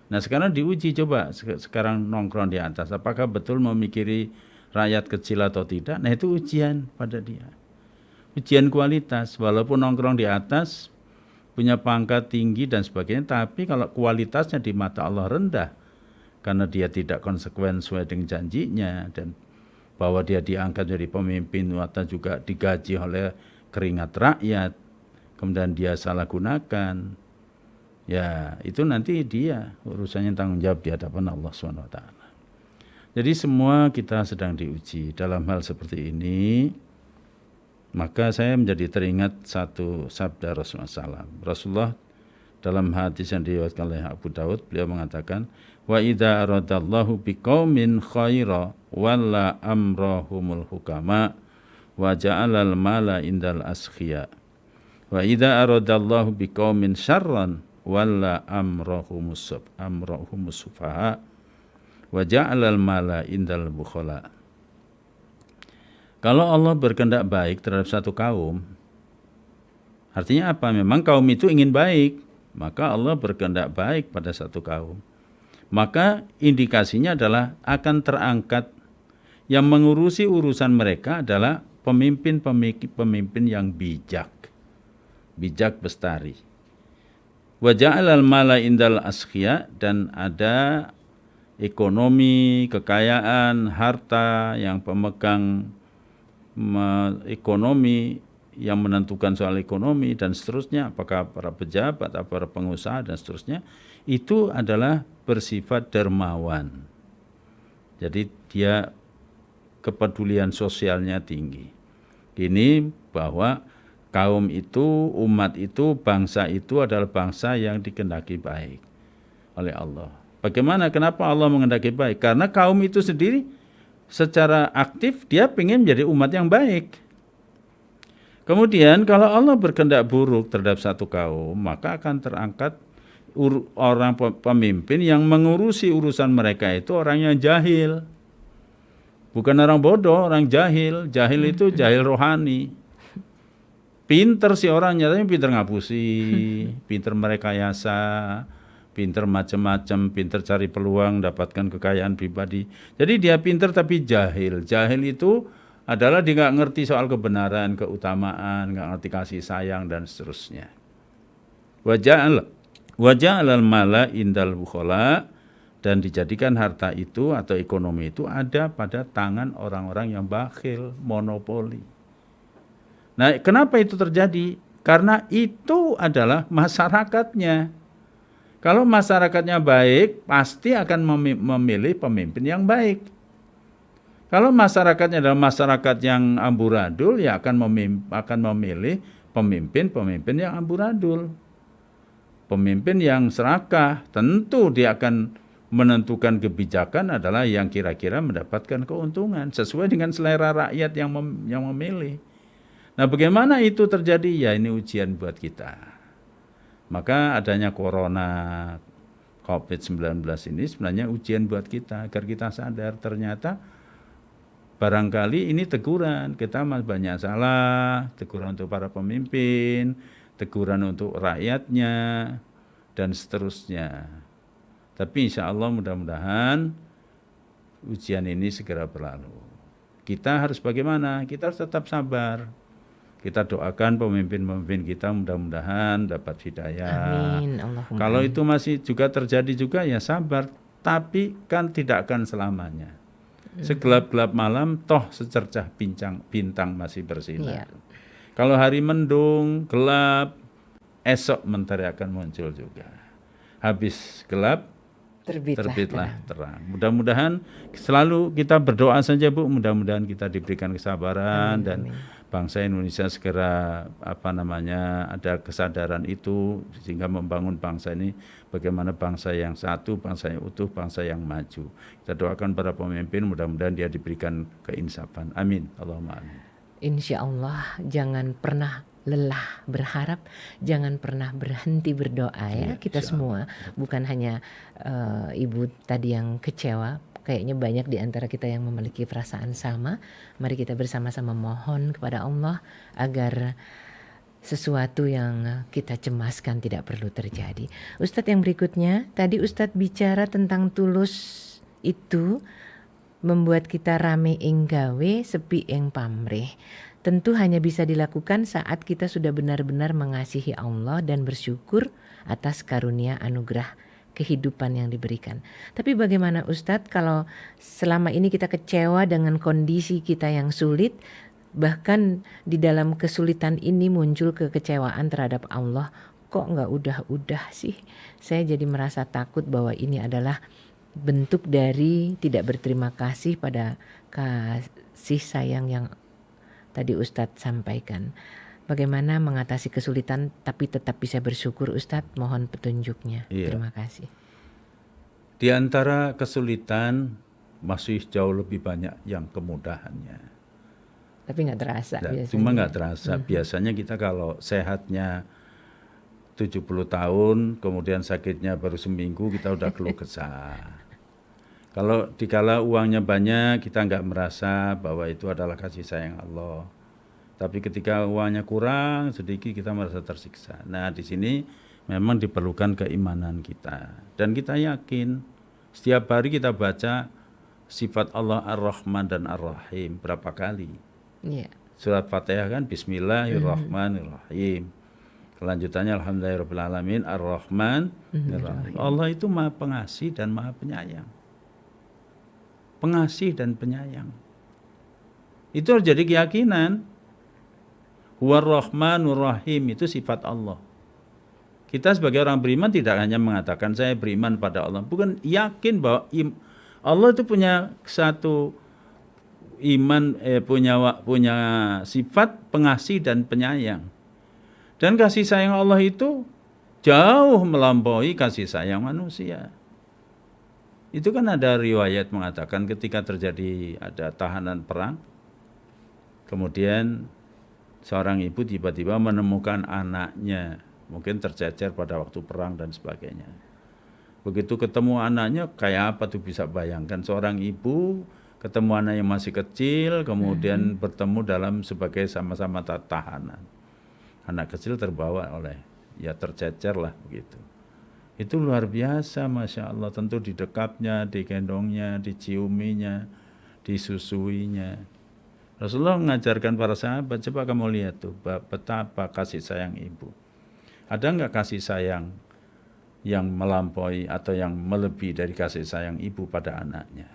Nah sekarang diuji, coba sekarang nongkrong di atas. Apakah betul memikiri rakyat kecil atau tidak? Nah itu ujian pada dia. Ujian kualitas, walaupun nongkrong di atas, punya pangkat tinggi dan sebagainya, tapi kalau kualitasnya di mata Allah rendah, karena dia tidak konsekuen sesuai dengan janjinya, dan bahwa dia diangkat jadi pemimpin atau juga digaji oleh keringat rakyat, kemudian dia salah gunakan, ya itu nanti dia urusannya tanggung jawab di hadapan Allah SWT. Jadi semua kita sedang diuji dalam hal seperti ini. Maka saya menjadi teringat satu sabda Rasulullah SAW. Rasulullah dalam hadis yang diriwayatkan oleh Abu Daud, beliau mengatakan, wa idza aradallahu biqaumin khaira walla amrahumul hukama wa ja'alal mala indal askhiya. Wa idza aradallahu biqaumin syarran walla amrahumus sufaha wa ja'alal mala indal bukhala. Kalau Allah berkehendak baik terhadap satu kaum, artinya apa? Memang kaum itu ingin baik, maka Allah berkehendak baik pada satu kaum. Maka indikasinya adalah akan terangkat yang mengurusi urusan mereka adalah pemimpin yang bijak bestari. Wa ja'alal mala indal askhiya, dan ada ekonomi, kekayaan, harta yang pemegang ekonomi yang menentukan soal ekonomi dan seterusnya, apakah para pejabat atau para pengusaha dan seterusnya, itu adalah bersifat dermawan. Jadi dia kepedulian sosialnya tinggi. Ini bahwa kaum itu, umat itu, bangsa itu adalah bangsa yang dikehendaki baik oleh Allah. Bagaimana? Kenapa Allah menghendaki baik? Karena kaum itu sendiri secara aktif dia ingin menjadi umat yang baik. Kemudian kalau Allah berkehendak buruk terhadap satu kaum, maka akan terangkat orang pemimpin yang mengurusi urusan mereka itu orang yang jahil. Bukan orang bodoh, orang jahil. Jahil itu jahil rohani. Pinter sih orangnya, tapi pinter ngapusi, pinter merekayasa, pinter macam-macam, pinter cari peluang, dapatkan kekayaan pribadi. Jadi dia pinter tapi jahil. Jahil itu adalah dia nggak ngerti soal kebenaran, keutamaan, nggak ngerti kasih sayang dan seterusnya. Waja'alal mala indal bukhala, dan dijadikan harta itu atau ekonomi itu ada pada tangan orang-orang yang bakhil, monopoli. Nah, kenapa itu terjadi? Karena itu adalah masyarakatnya. Kalau masyarakatnya baik, pasti akan memilih pemimpin yang baik. Kalau masyarakatnya adalah masyarakat yang amburadul, ya akan memilih pemimpin yang amburadul. Pemimpin yang serakah, tentu dia akan menentukan kebijakan adalah yang kira-kira mendapatkan keuntungan sesuai dengan selera rakyat yang memilih. Nah, bagaimana itu terjadi? Ya, ini ujian buat kita. Maka adanya corona COVID-19 ini sebenarnya ujian buat kita agar kita sadar ternyata barangkali ini teguran, kita masih banyak salah, teguran untuk para pemimpin, teguran untuk rakyatnya dan seterusnya. Tapi insya Allah mudah-mudahan ujian ini segera berlalu. Kita harus bagaimana? Kita harus tetap sabar. Kita doakan pemimpin-pemimpin kita mudah-mudahan dapat hidayah. Amin. Allahumma. Kalau itu masih juga terjadi juga ya sabar, tapi kan tidak akan selamanya. Segelap-gelap malam toh secercah bintang masih bersinar. Kalau hari mendung, gelap, esok mentari akan muncul juga. Habis gelap, terbitlah terang. Mudah-mudahan selalu kita berdoa saja Bu, mudah-mudahan kita diberikan kesabaran dan bangsa Indonesia segera ada kesadaran itu sehingga membangun bangsa ini bagaimana bangsa yang satu, bangsa yang utuh, bangsa yang maju. Kita doakan para pemimpin mudah-mudahan dia diberikan keinsafan. Amin. Allahumma amin. Insya Allah jangan pernah lelah berharap, jangan pernah berhenti berdoa ya, kita semua. Bukan hanya ibu tadi yang kecewa, kayaknya banyak di antara kita yang memiliki perasaan sama. Mari kita bersama-sama mohon kepada Allah agar sesuatu yang kita cemaskan tidak perlu terjadi. Ustadz yang berikutnya, tadi Ustadz bicara tentang tulus itu membuat kita rame ing gawe, sepi ing pamrih. Tentu hanya bisa dilakukan saat kita sudah benar-benar mengasihi Allah dan bersyukur atas karunia anugerah kehidupan yang diberikan. Tapi bagaimana Ustadz kalau selama ini kita kecewa dengan kondisi kita yang sulit, bahkan di dalam kesulitan ini muncul kekecewaan terhadap Allah, kok nggak udah-udah sih? Saya jadi merasa takut bahwa ini adalah bentuk dari tidak berterima kasih pada kasih sayang yang tadi Ustadz sampaikan. Bagaimana mengatasi kesulitan tapi tetap bisa bersyukur, Ustadz? Mohon petunjuknya. Iya. Terima kasih. Di antara kesulitan masih jauh lebih banyak yang kemudahannya. Tapi nggak terasa biasanya. Cuma nggak terasa. Biasanya kita kalau sehatnya 70 tahun, kemudian sakitnya baru seminggu, kita udah keluh kesah. Kalau dikala uangnya banyak, kita nggak merasa bahwa itu adalah kasih sayang Allah. Tapi ketika uangnya kurang sedikit, kita merasa tersiksa. Nah, di sini memang diperlukan keimanan kita. Dan kita yakin, setiap hari kita baca sifat Allah Ar-Rahman dan Ar-Rahim berapa kali. Iya. Surat Fatihah kan Bismillahirrahmanirrahim. Kelanjutannya Alhamdulillahirrahmanirrahim Ar-Rahman Ar-Rahim. Allah itu maha pengasih dan maha penyayang. Pengasih dan penyayang. Itu harus jadi keyakinan. Huwar-Rahmanur Rahim itu sifat Allah. Kita sebagai orang beriman tidak hanya mengatakan saya beriman pada Allah. Bukan, yakin bahwa Allah itu punya satu iman, punya sifat pengasih dan penyayang. Dan kasih sayang Allah itu jauh melampaui kasih sayang manusia. Itu kan ada riwayat mengatakan ketika terjadi ada tahanan perang, kemudian seorang ibu tiba-tiba menemukan anaknya, mungkin tercecer pada waktu perang dan sebagainya. Begitu ketemu anaknya, kayak apa tuh bisa bayangkan seorang ibu ketemu anak yang masih kecil, kemudian bertemu dalam sebagai sama-sama tahanan. Anak kecil terbawa oleh, ya tercecer lah begitu. Itu luar biasa, Masya Allah. Tentu didekapnya, digendongnya, diciuminya, disusuinya. Rasulullah mengajarkan para sahabat, coba kamu lihat tuh, betapa kasih sayang ibu. Ada nggak kasih sayang yang melampaui atau yang melebihi dari kasih sayang ibu pada anaknya?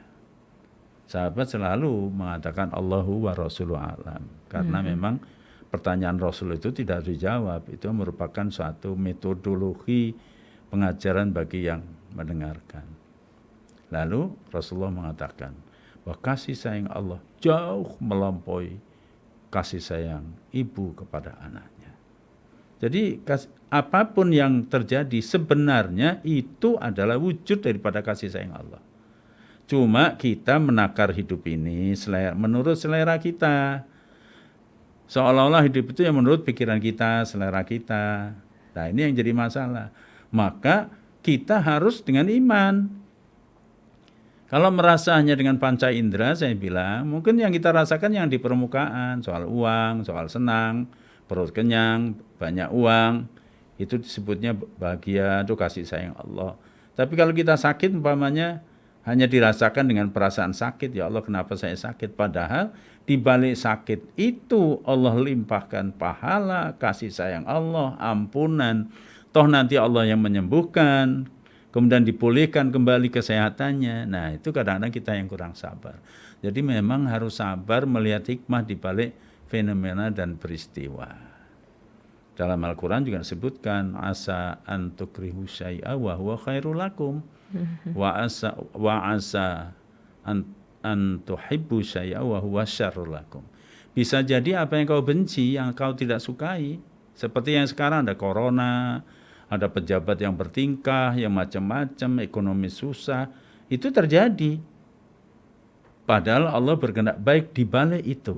Sahabat selalu mengatakan Allahu wa Rasuluhu alam. Karena memang pertanyaan Rasul itu tidak dijawab. Itu merupakan suatu metodologi pengajaran bagi yang mendengarkan. Lalu Rasulullah mengatakan bahwa kasih sayang Allah jauh melampaui kasih sayang ibu kepada anaknya. Jadi apapun yang terjadi sebenarnya itu adalah wujud daripada kasih sayang Allah. Cuma kita menakar hidup ini menurut selera kita. Seolah-olah hidup itu yang menurut pikiran kita, selera kita. Nah, ini yang jadi masalah. Maka kita harus dengan iman. Kalau merasa hanya dengan panca indera, saya bilang, mungkin yang kita rasakan yang di permukaan, soal uang, soal senang, perut kenyang, banyak uang, itu disebutnya bahagia, itu kasih sayang Allah. Tapi kalau kita sakit umpamanya, hanya dirasakan dengan perasaan sakit, ya Allah kenapa saya sakit? Padahal di balik sakit itu Allah limpahkan pahala, kasih sayang Allah, ampunan. Toh nanti Allah yang menyembuhkan, kemudian dipulihkan kembali kesehatannya. Nah itu kadang-kadang kita yang kurang sabar. Jadi memang harus sabar melihat hikmah di balik fenomena dan peristiwa. Dalam Al-Quran juga disebutkan asa antukrihu syai'a wa huwa khairul lakum. Wa asa an tuhibbu syai'a wa huwa syarrul lakum. Bisa jadi apa yang kau benci, yang kau tidak sukai, seperti yang sekarang ada corona, ada pejabat yang bertingkah, yang macam-macam, ekonomi susah, itu terjadi. Padahal Allah berkehendak baik di balik itu.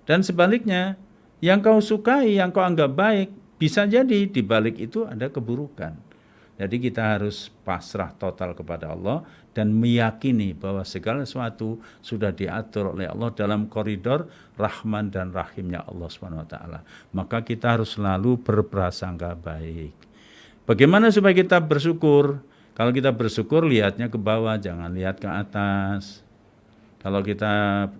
Dan sebaliknya, yang kau sukai, yang kau anggap baik, bisa jadi di balik itu ada keburukan. Jadi kita harus pasrah total kepada Allah dan meyakini bahwa segala sesuatu sudah diatur oleh Allah dalam koridor Rahman dan Rahimnya Allah SWT. Maka kita harus selalu berprasangka baik. Bagaimana supaya kita bersyukur? Kalau kita bersyukur lihatnya ke bawah, jangan lihat ke atas. Kalau kita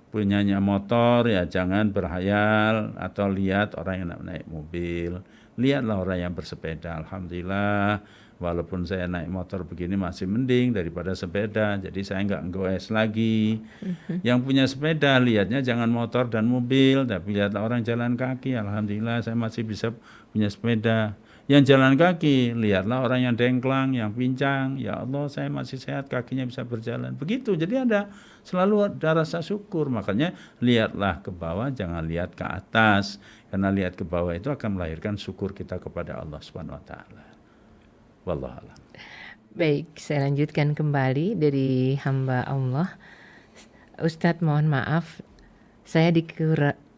punyanya motor, ya jangan berhayal atau lihat orang yang naik mobil. Lihatlah orang yang bersepeda. Alhamdulillah, walaupun saya naik motor begini masih mending daripada sepeda, jadi saya nggak goes lagi. Yang punya sepeda lihatnya jangan motor dan mobil, tapi lihat orang jalan kaki. Alhamdulillah saya masih bisa punya sepeda. Yang jalan kaki, lihatlah orang yang dengklang, yang pincang. Ya Allah, saya masih sehat, kakinya bisa berjalan. Begitu, jadi selalu ada rasa syukur. Makanya lihatlah ke bawah, jangan lihat ke atas. Karena lihat ke bawah itu akan melahirkan syukur kita kepada Allah Subhanahu wa taala. Wallahu a'lam. Baik, saya lanjutkan kembali dari hamba Allah. Ustadz mohon maaf, saya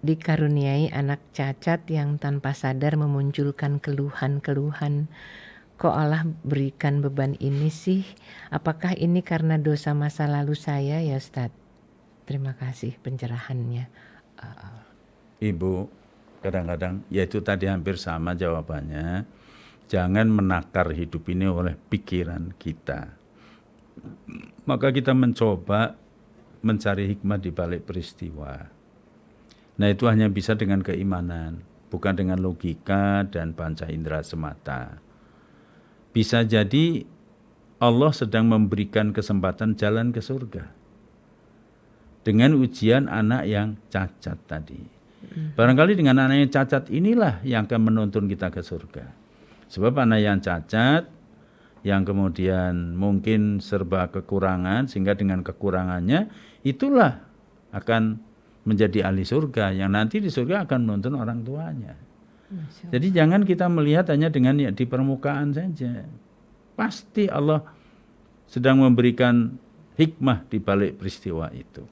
dikaruniai anak cacat yang tanpa sadar memunculkan keluhan-keluhan. Kok Allah berikan beban ini sih? Apakah ini karena dosa masa lalu saya ya Ustadz? Terima kasih pencerahannya. Ibu, kadang-kadang ya itu tadi hampir sama jawabannya. Jangan menakar hidup ini oleh pikiran kita. Maka kita mencoba mencari hikmah di balik peristiwa. Nah itu hanya bisa dengan keimanan, bukan dengan logika dan panca indera semata. Bisa jadi Allah sedang memberikan kesempatan jalan ke surga dengan ujian anak yang cacat tadi. Barangkali dengan anak yang cacat inilah yang akan menuntun kita ke surga. Sebab anak yang cacat, yang kemudian mungkin serba kekurangan, sehingga dengan kekurangannya itulah akan menjadi ahli surga, yang nanti di surga akan menuntun orang tuanya. Jadi jangan kita melihat hanya dengan di permukaan saja. Pasti Allah sedang memberikan hikmah di balik peristiwa itu.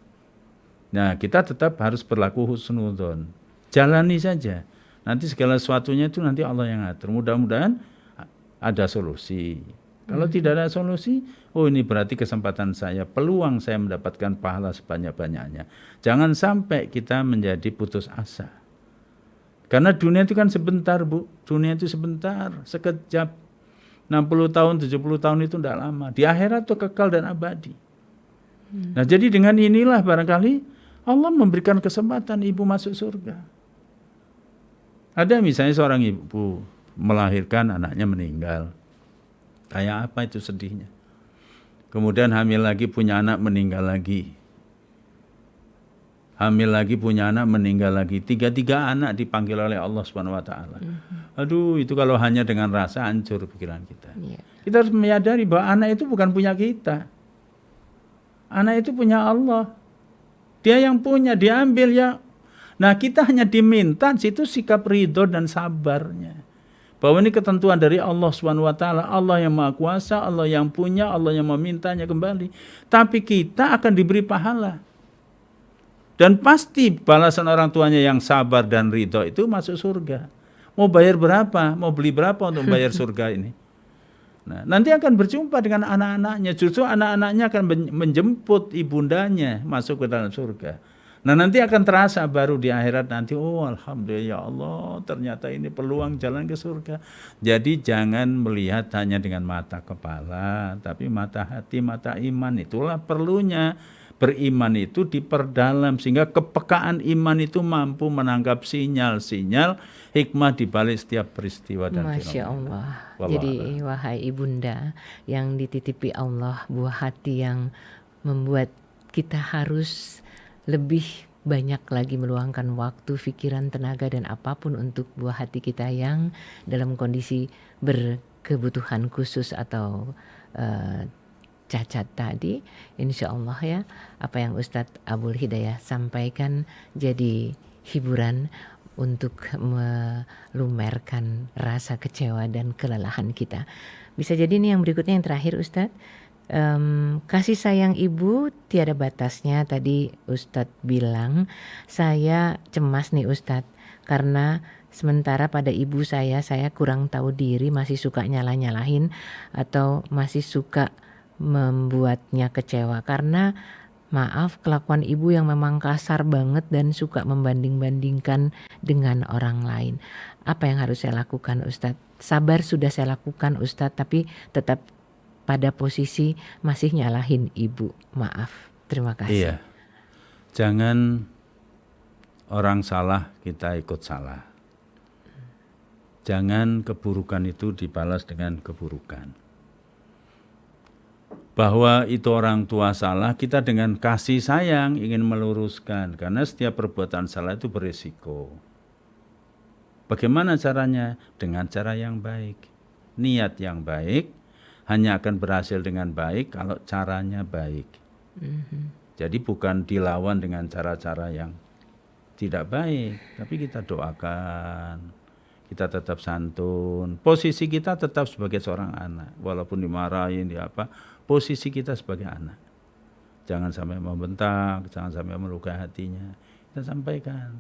Nah, kita tetap harus berlaku husnudzon. Jalani saja. Nanti segala sesuatunya itu nanti Allah yang atur. Mudah-mudahan ada solusi. Kalau tidak ada solusi, oh ini berarti kesempatan saya, peluang saya mendapatkan pahala sebanyak-banyaknya. Jangan sampai kita menjadi putus asa. Karena dunia itu kan sebentar, Bu. Dunia itu sebentar, sekejap. 60 tahun, 70 tahun itu tidak lama. Di akhirat itu kekal dan abadi. Nah, jadi dengan inilah barangkali Allah memberikan kesempatan ibu masuk surga. Ada misalnya seorang ibu melahirkan, anaknya meninggal. Kayak apa itu sedihnya. Kemudian hamil lagi, punya anak, meninggal lagi. Hamil lagi, punya anak, meninggal lagi. Tiga anak dipanggil oleh Allah Subhanahu wa taala. Aduh, itu kalau hanya dengan rasa hancur pikiran kita. Kita harus menyadari bahwa anak itu bukan punya kita. Anak itu punya Allah. Dia yang punya, diambil ya. Nah, kita hanya diminta situ sikap ridho dan sabarnya. Bahwa ini ketentuan dari Allah Subhanahu wa taala, Allah yang Maha Kuasa, Allah yang punya, Allah yang memintanya kembali. Tapi kita akan diberi pahala. Dan pasti balasan orang tuanya yang sabar dan ridho itu masuk surga. Mau bayar berapa? Mau beli berapa untuk bayar surga ini? Nah, nanti akan berjumpa dengan anak-anaknya. Justru anak-anaknya akan menjemput ibundanya masuk ke dalam surga. Nah, nanti akan terasa baru di akhirat nanti, oh alhamdulillah ya Allah, ternyata ini peluang jalan ke surga. Jadi jangan melihat hanya dengan mata kepala, tapi mata hati, mata iman. Itulah perlunya. Beriman itu diperdalam sehingga kepekaan iman itu mampu menangkap sinyal-sinyal hikmah di balik setiap peristiwa dan fenomena. Masya Allah. Jadi wahai ibunda yang dititipi Allah, buah hati yang membuat kita harus lebih banyak lagi meluangkan waktu, pikiran, tenaga dan apapun untuk buah hati kita yang dalam kondisi berkebutuhan khusus atau cacat tadi. Insya Allah ya, apa yang Ustadz Abul Hidayah sampaikan jadi hiburan untuk melumerkan rasa kecewa dan kelelahan kita. Bisa jadi nih yang berikutnya yang terakhir Ustadz. Kasih sayang ibu tiada batasnya. Tadi Ustadz bilang, saya cemas nih Ustadz, karena sementara pada ibu saya kurang tahu diri, masih suka nyalah-nyalahin atau masih suka membuatnya kecewa. Karena maaf, kelakuan ibu yang memang kasar banget dan suka membanding-bandingkan dengan orang lain. Apa yang harus saya lakukan Ustadz? Sabar sudah saya lakukan Ustadz, tapi tetap pada posisi masih nyalahin ibu. Maaf, terima kasih. Iya, jangan orang salah kita ikut salah. Jangan keburukan itu dibalas dengan keburukan. bahwa itu orang tua salah, kita dengan kasih sayang ingin meluruskan, karena setiap perbuatan salah itu berisiko. Bagaimana caranya? Dengan cara yang baik. Niat yang baik hanya akan berhasil dengan baik kalau caranya baik. Jadi bukan dilawan dengan cara-cara yang tidak baik, tapi kita doakan, kita tetap santun. Posisi kita tetap sebagai seorang anak, walaupun dimarahin, posisi kita sebagai anak. Jangan sampai membentak, jangan sampai melukai hatinya. Kita sampaikan,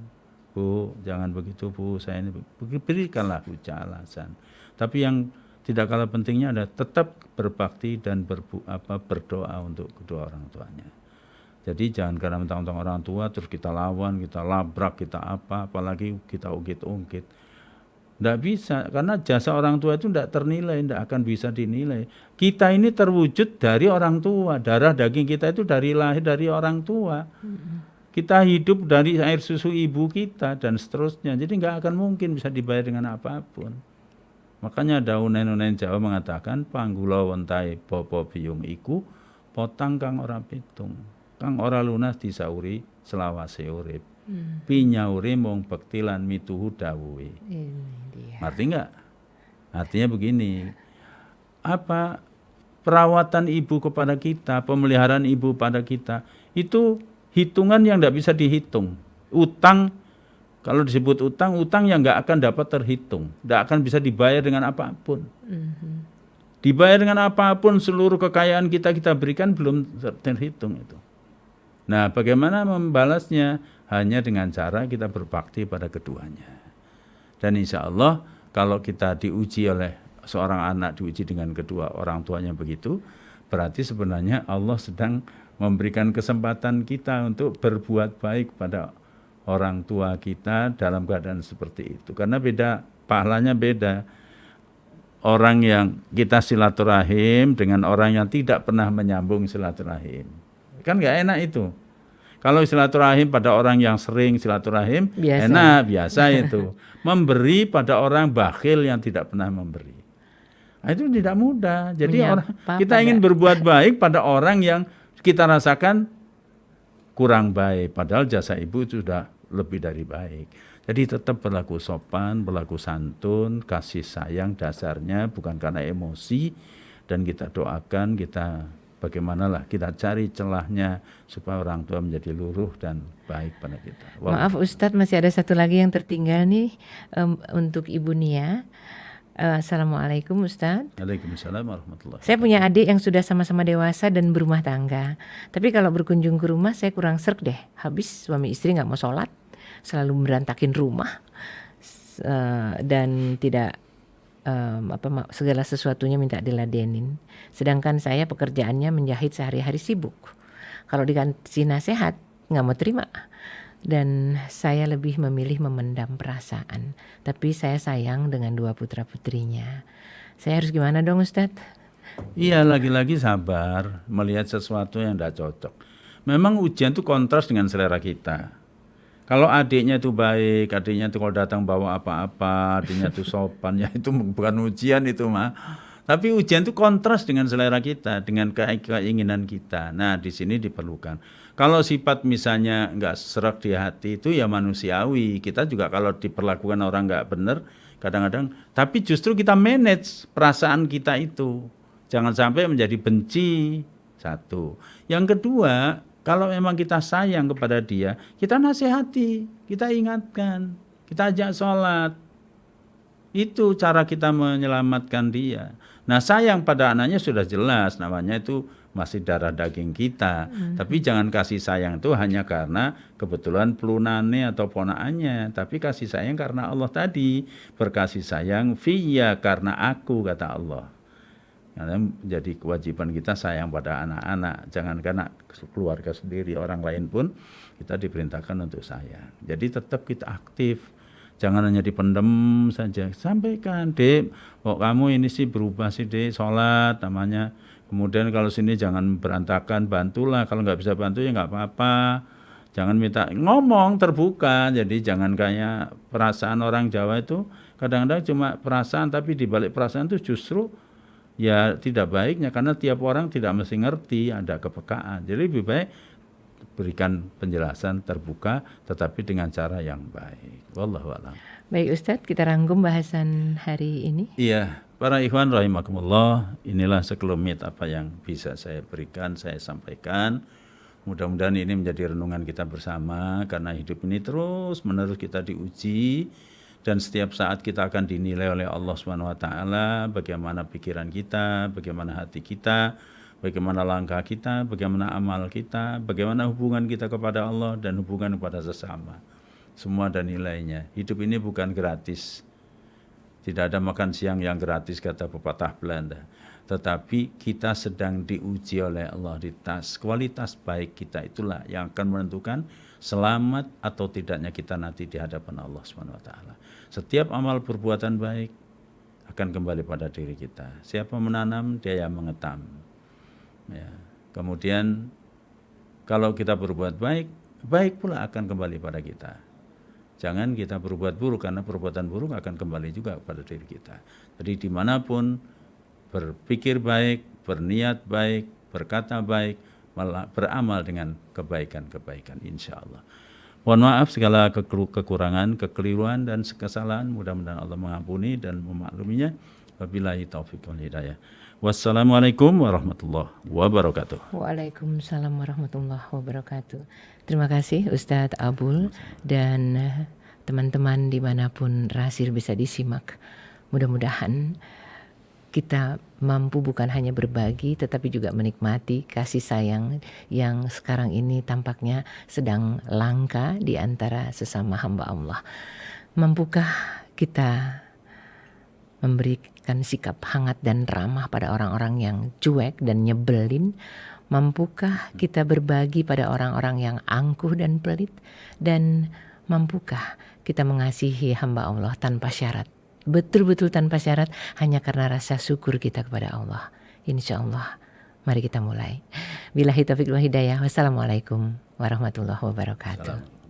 Bu, jangan begitu Bu, saya ini berikanlah alasan. Tapi yang tidak kalah pentingnya adalah tetap berbakti dan berdoa untuk kedua orang tuanya. Jadi jangan karena mentang-mentang orang tua terus kita lawan, kita labrak, kita apalagi kita ungkit-ungkit. Tidak bisa, karena jasa orang tua itu tidak ternilai, tidak akan bisa dinilai. Kita ini terwujud dari orang tua, darah daging kita itu dari lahir dari orang tua. Kita hidup dari air susu ibu kita dan seterusnya. Jadi nggak akan mungkin bisa dibayar dengan apapun. Makanya ada unen-unen Jawa mengatakan panggula wontai bapa biyung iku potang kang ora pitung. Kang ora lunas disauri selawase urip. Pinyauri mung bekti lan mituhu dawuhe. Ngerti enggak? Artinya begini. Perawatan ibu kepada kita, pemeliharaan ibu pada kita itu hitungan yang tidak bisa dihitung. Utang, kalau disebut utang yang nggak akan dapat terhitung, nggak akan bisa dibayar dengan apapun. Dibayar dengan apapun, seluruh kekayaan kita berikan belum terhitung itu. Nah, bagaimana membalasnya? Hanya dengan cara kita berbakti pada keduanya. Dan insya Allah kalau kita diuji oleh seorang anak, diuji dengan kedua orang tuanya begitu, berarti sebenarnya Allah sedang memberikan kesempatan kita untuk berbuat baik pada orang tua kita dalam keadaan seperti itu. Karena pahalanya beda. Orang yang kita silaturahim dengan orang yang tidak pernah menyambung silaturahim. Kan nggak enak itu. Kalau silaturahim pada orang yang sering silaturahim, enak, biasa itu. Memberi pada orang bakhil yang tidak pernah memberi. Nah, itu tidak mudah. Jadi kita ingin berbuat baik pada orang yang kita rasakan kurang baik. Padahal jasa ibu itu sudah lebih dari baik. Jadi tetap berlaku sopan, berlaku santun, kasih sayang dasarnya bukan karena emosi. Dan kita doakan, bagaimanalah kita cari celahnya supaya orang tua menjadi luruh dan baik pada kita. Maaf Ustadz, masih ada satu lagi yang tertinggal nih untuk Ibu Nia. Assalamualaikum Ustadz. Waalaikumsalam warahmatullahi wabarakatuh. Saya punya adik yang sudah sama-sama dewasa dan berumah tangga. Tapi kalau berkunjung ke rumah saya kurang serg deh. Habis suami istri gak mau sholat, selalu berantakin rumah dan tidak segala sesuatunya minta diladenin. Sedangkan saya pekerjaannya menjahit sehari-hari sibuk. Kalau dikasih nasihat nggak mau terima. Dan saya lebih memilih memendam perasaan. Tapi saya sayang dengan dua putra-putrinya. Saya harus gimana dong Ustadz? Iya, lagi-lagi sabar melihat sesuatu yang tidak cocok. Memang ujian itu kontras dengan selera kita. Kalau adiknya itu baik, adiknya itu kalau datang bawa apa-apa, adiknya itu sopan, ya itu bukan ujian itu mah. Tapi ujian itu kontras dengan selera kita, dengan keinginan kita. Nah, di sini diperlukan. Kalau sifat misalnya nggak serak di hati itu ya manusiawi. Kita juga kalau diperlakukan orang nggak benar, kadang-kadang. Tapi justru kita manage perasaan kita itu. Jangan sampai menjadi benci. Satu. Yang kedua, kalau memang kita sayang kepada dia, kita nasihati, kita ingatkan, kita ajak sholat. Itu cara kita menyelamatkan dia. Nah, sayang pada anaknya sudah jelas, namanya itu masih darah daging kita. Tapi jangan kasih sayang itu hanya karena kebetulan pelunane atau ponaannya. Tapi kasih sayang karena Allah tadi. Berkasih sayang fiyya karena aku, kata Allah. Karena menjadi kewajiban kita sayang pada anak-anak. Jangan karena keluarga sendiri, orang lain pun kita diperintahkan untuk sayang. Jadi tetap kita aktif. Jangan hanya dipendem saja. Sampaikan, Dek, kok kamu ini sih berubah sih, Dek, sholat namanya. Kemudian kalau sini jangan berantakan, bantulah. Kalau nggak bisa bantu ya nggak apa-apa. Jangan minta, ngomong terbuka. Jadi jangan kayak perasaan orang Jawa itu kadang-kadang cuma perasaan, tapi di balik perasaan itu justru Ya tidak baiknya, karena tiap orang tidak mesti ngerti, ada kepekaan. Jadi lebih baik berikan penjelasan terbuka tetapi dengan cara yang baik. Wallahu a'lam. Baik Ustadz, kita rangkum bahasan hari ini. Iya, para ikhwan rahimakumullah, inilah sekelumit apa yang bisa saya berikan, saya sampaikan. Mudah-mudahan ini menjadi renungan kita bersama, karena hidup ini terus menerus kita diuji, dan setiap saat kita akan dinilai oleh Allah Subhanahu wa taala, bagaimana pikiran kita, bagaimana hati kita, bagaimana langkah kita, bagaimana amal kita, bagaimana hubungan kita kepada Allah dan hubungan kepada sesama. Semua ada nilainya. Hidup ini bukan gratis. Tidak ada makan siang yang gratis, kata pepatah Belanda. Tetapi kita sedang diuji oleh Allah di tas. Kualitas baik kita itulah yang akan menentukan selamat atau tidaknya kita nanti di hadapan Allah Subhanahu wa taala. Setiap amal perbuatan baik akan kembali pada diri kita. Siapa menanam, dia yang mengetam. Ya. Kemudian kalau kita berbuat baik, baik pula akan kembali pada kita. Jangan kita berbuat buruk, karena perbuatan buruk akan kembali juga pada diri kita. Jadi dimanapun berpikir baik, berniat baik, berkata baik, beramal dengan kebaikan-kebaikan, insya Allah. Mohon maaf segala kekurangan, kekeliruan dan kesalahan. Mudah-mudahan Allah mengampuni dan memakluminya. Wabillahi taufiq wal hidayah. Wassalamualaikum warahmatullahi wabarakatuh. Waalaikumsalam warahmatullahi wabarakatuh. Terima kasih Ustadz Abul dan teman-teman dimanapun Rasir bisa disimak. Mudah-mudahan kita mampu bukan hanya berbagi tetapi juga menikmati kasih sayang yang sekarang ini tampaknya sedang langka di antara sesama hamba Allah. Mampukah kita memberikan sikap hangat dan ramah pada orang-orang yang cuek dan nyebelin? Mampukah kita berbagi pada orang-orang yang angkuh dan pelit? Dan mampukah kita mengasihi hamba Allah tanpa syarat? Betul-betul tanpa syarat, hanya karena rasa syukur kita kepada Allah. Insya Allah, mari kita mulai. Billahi taufiq wal hidayah. Wassalamualaikum warahmatullahi wabarakatuh. Salam.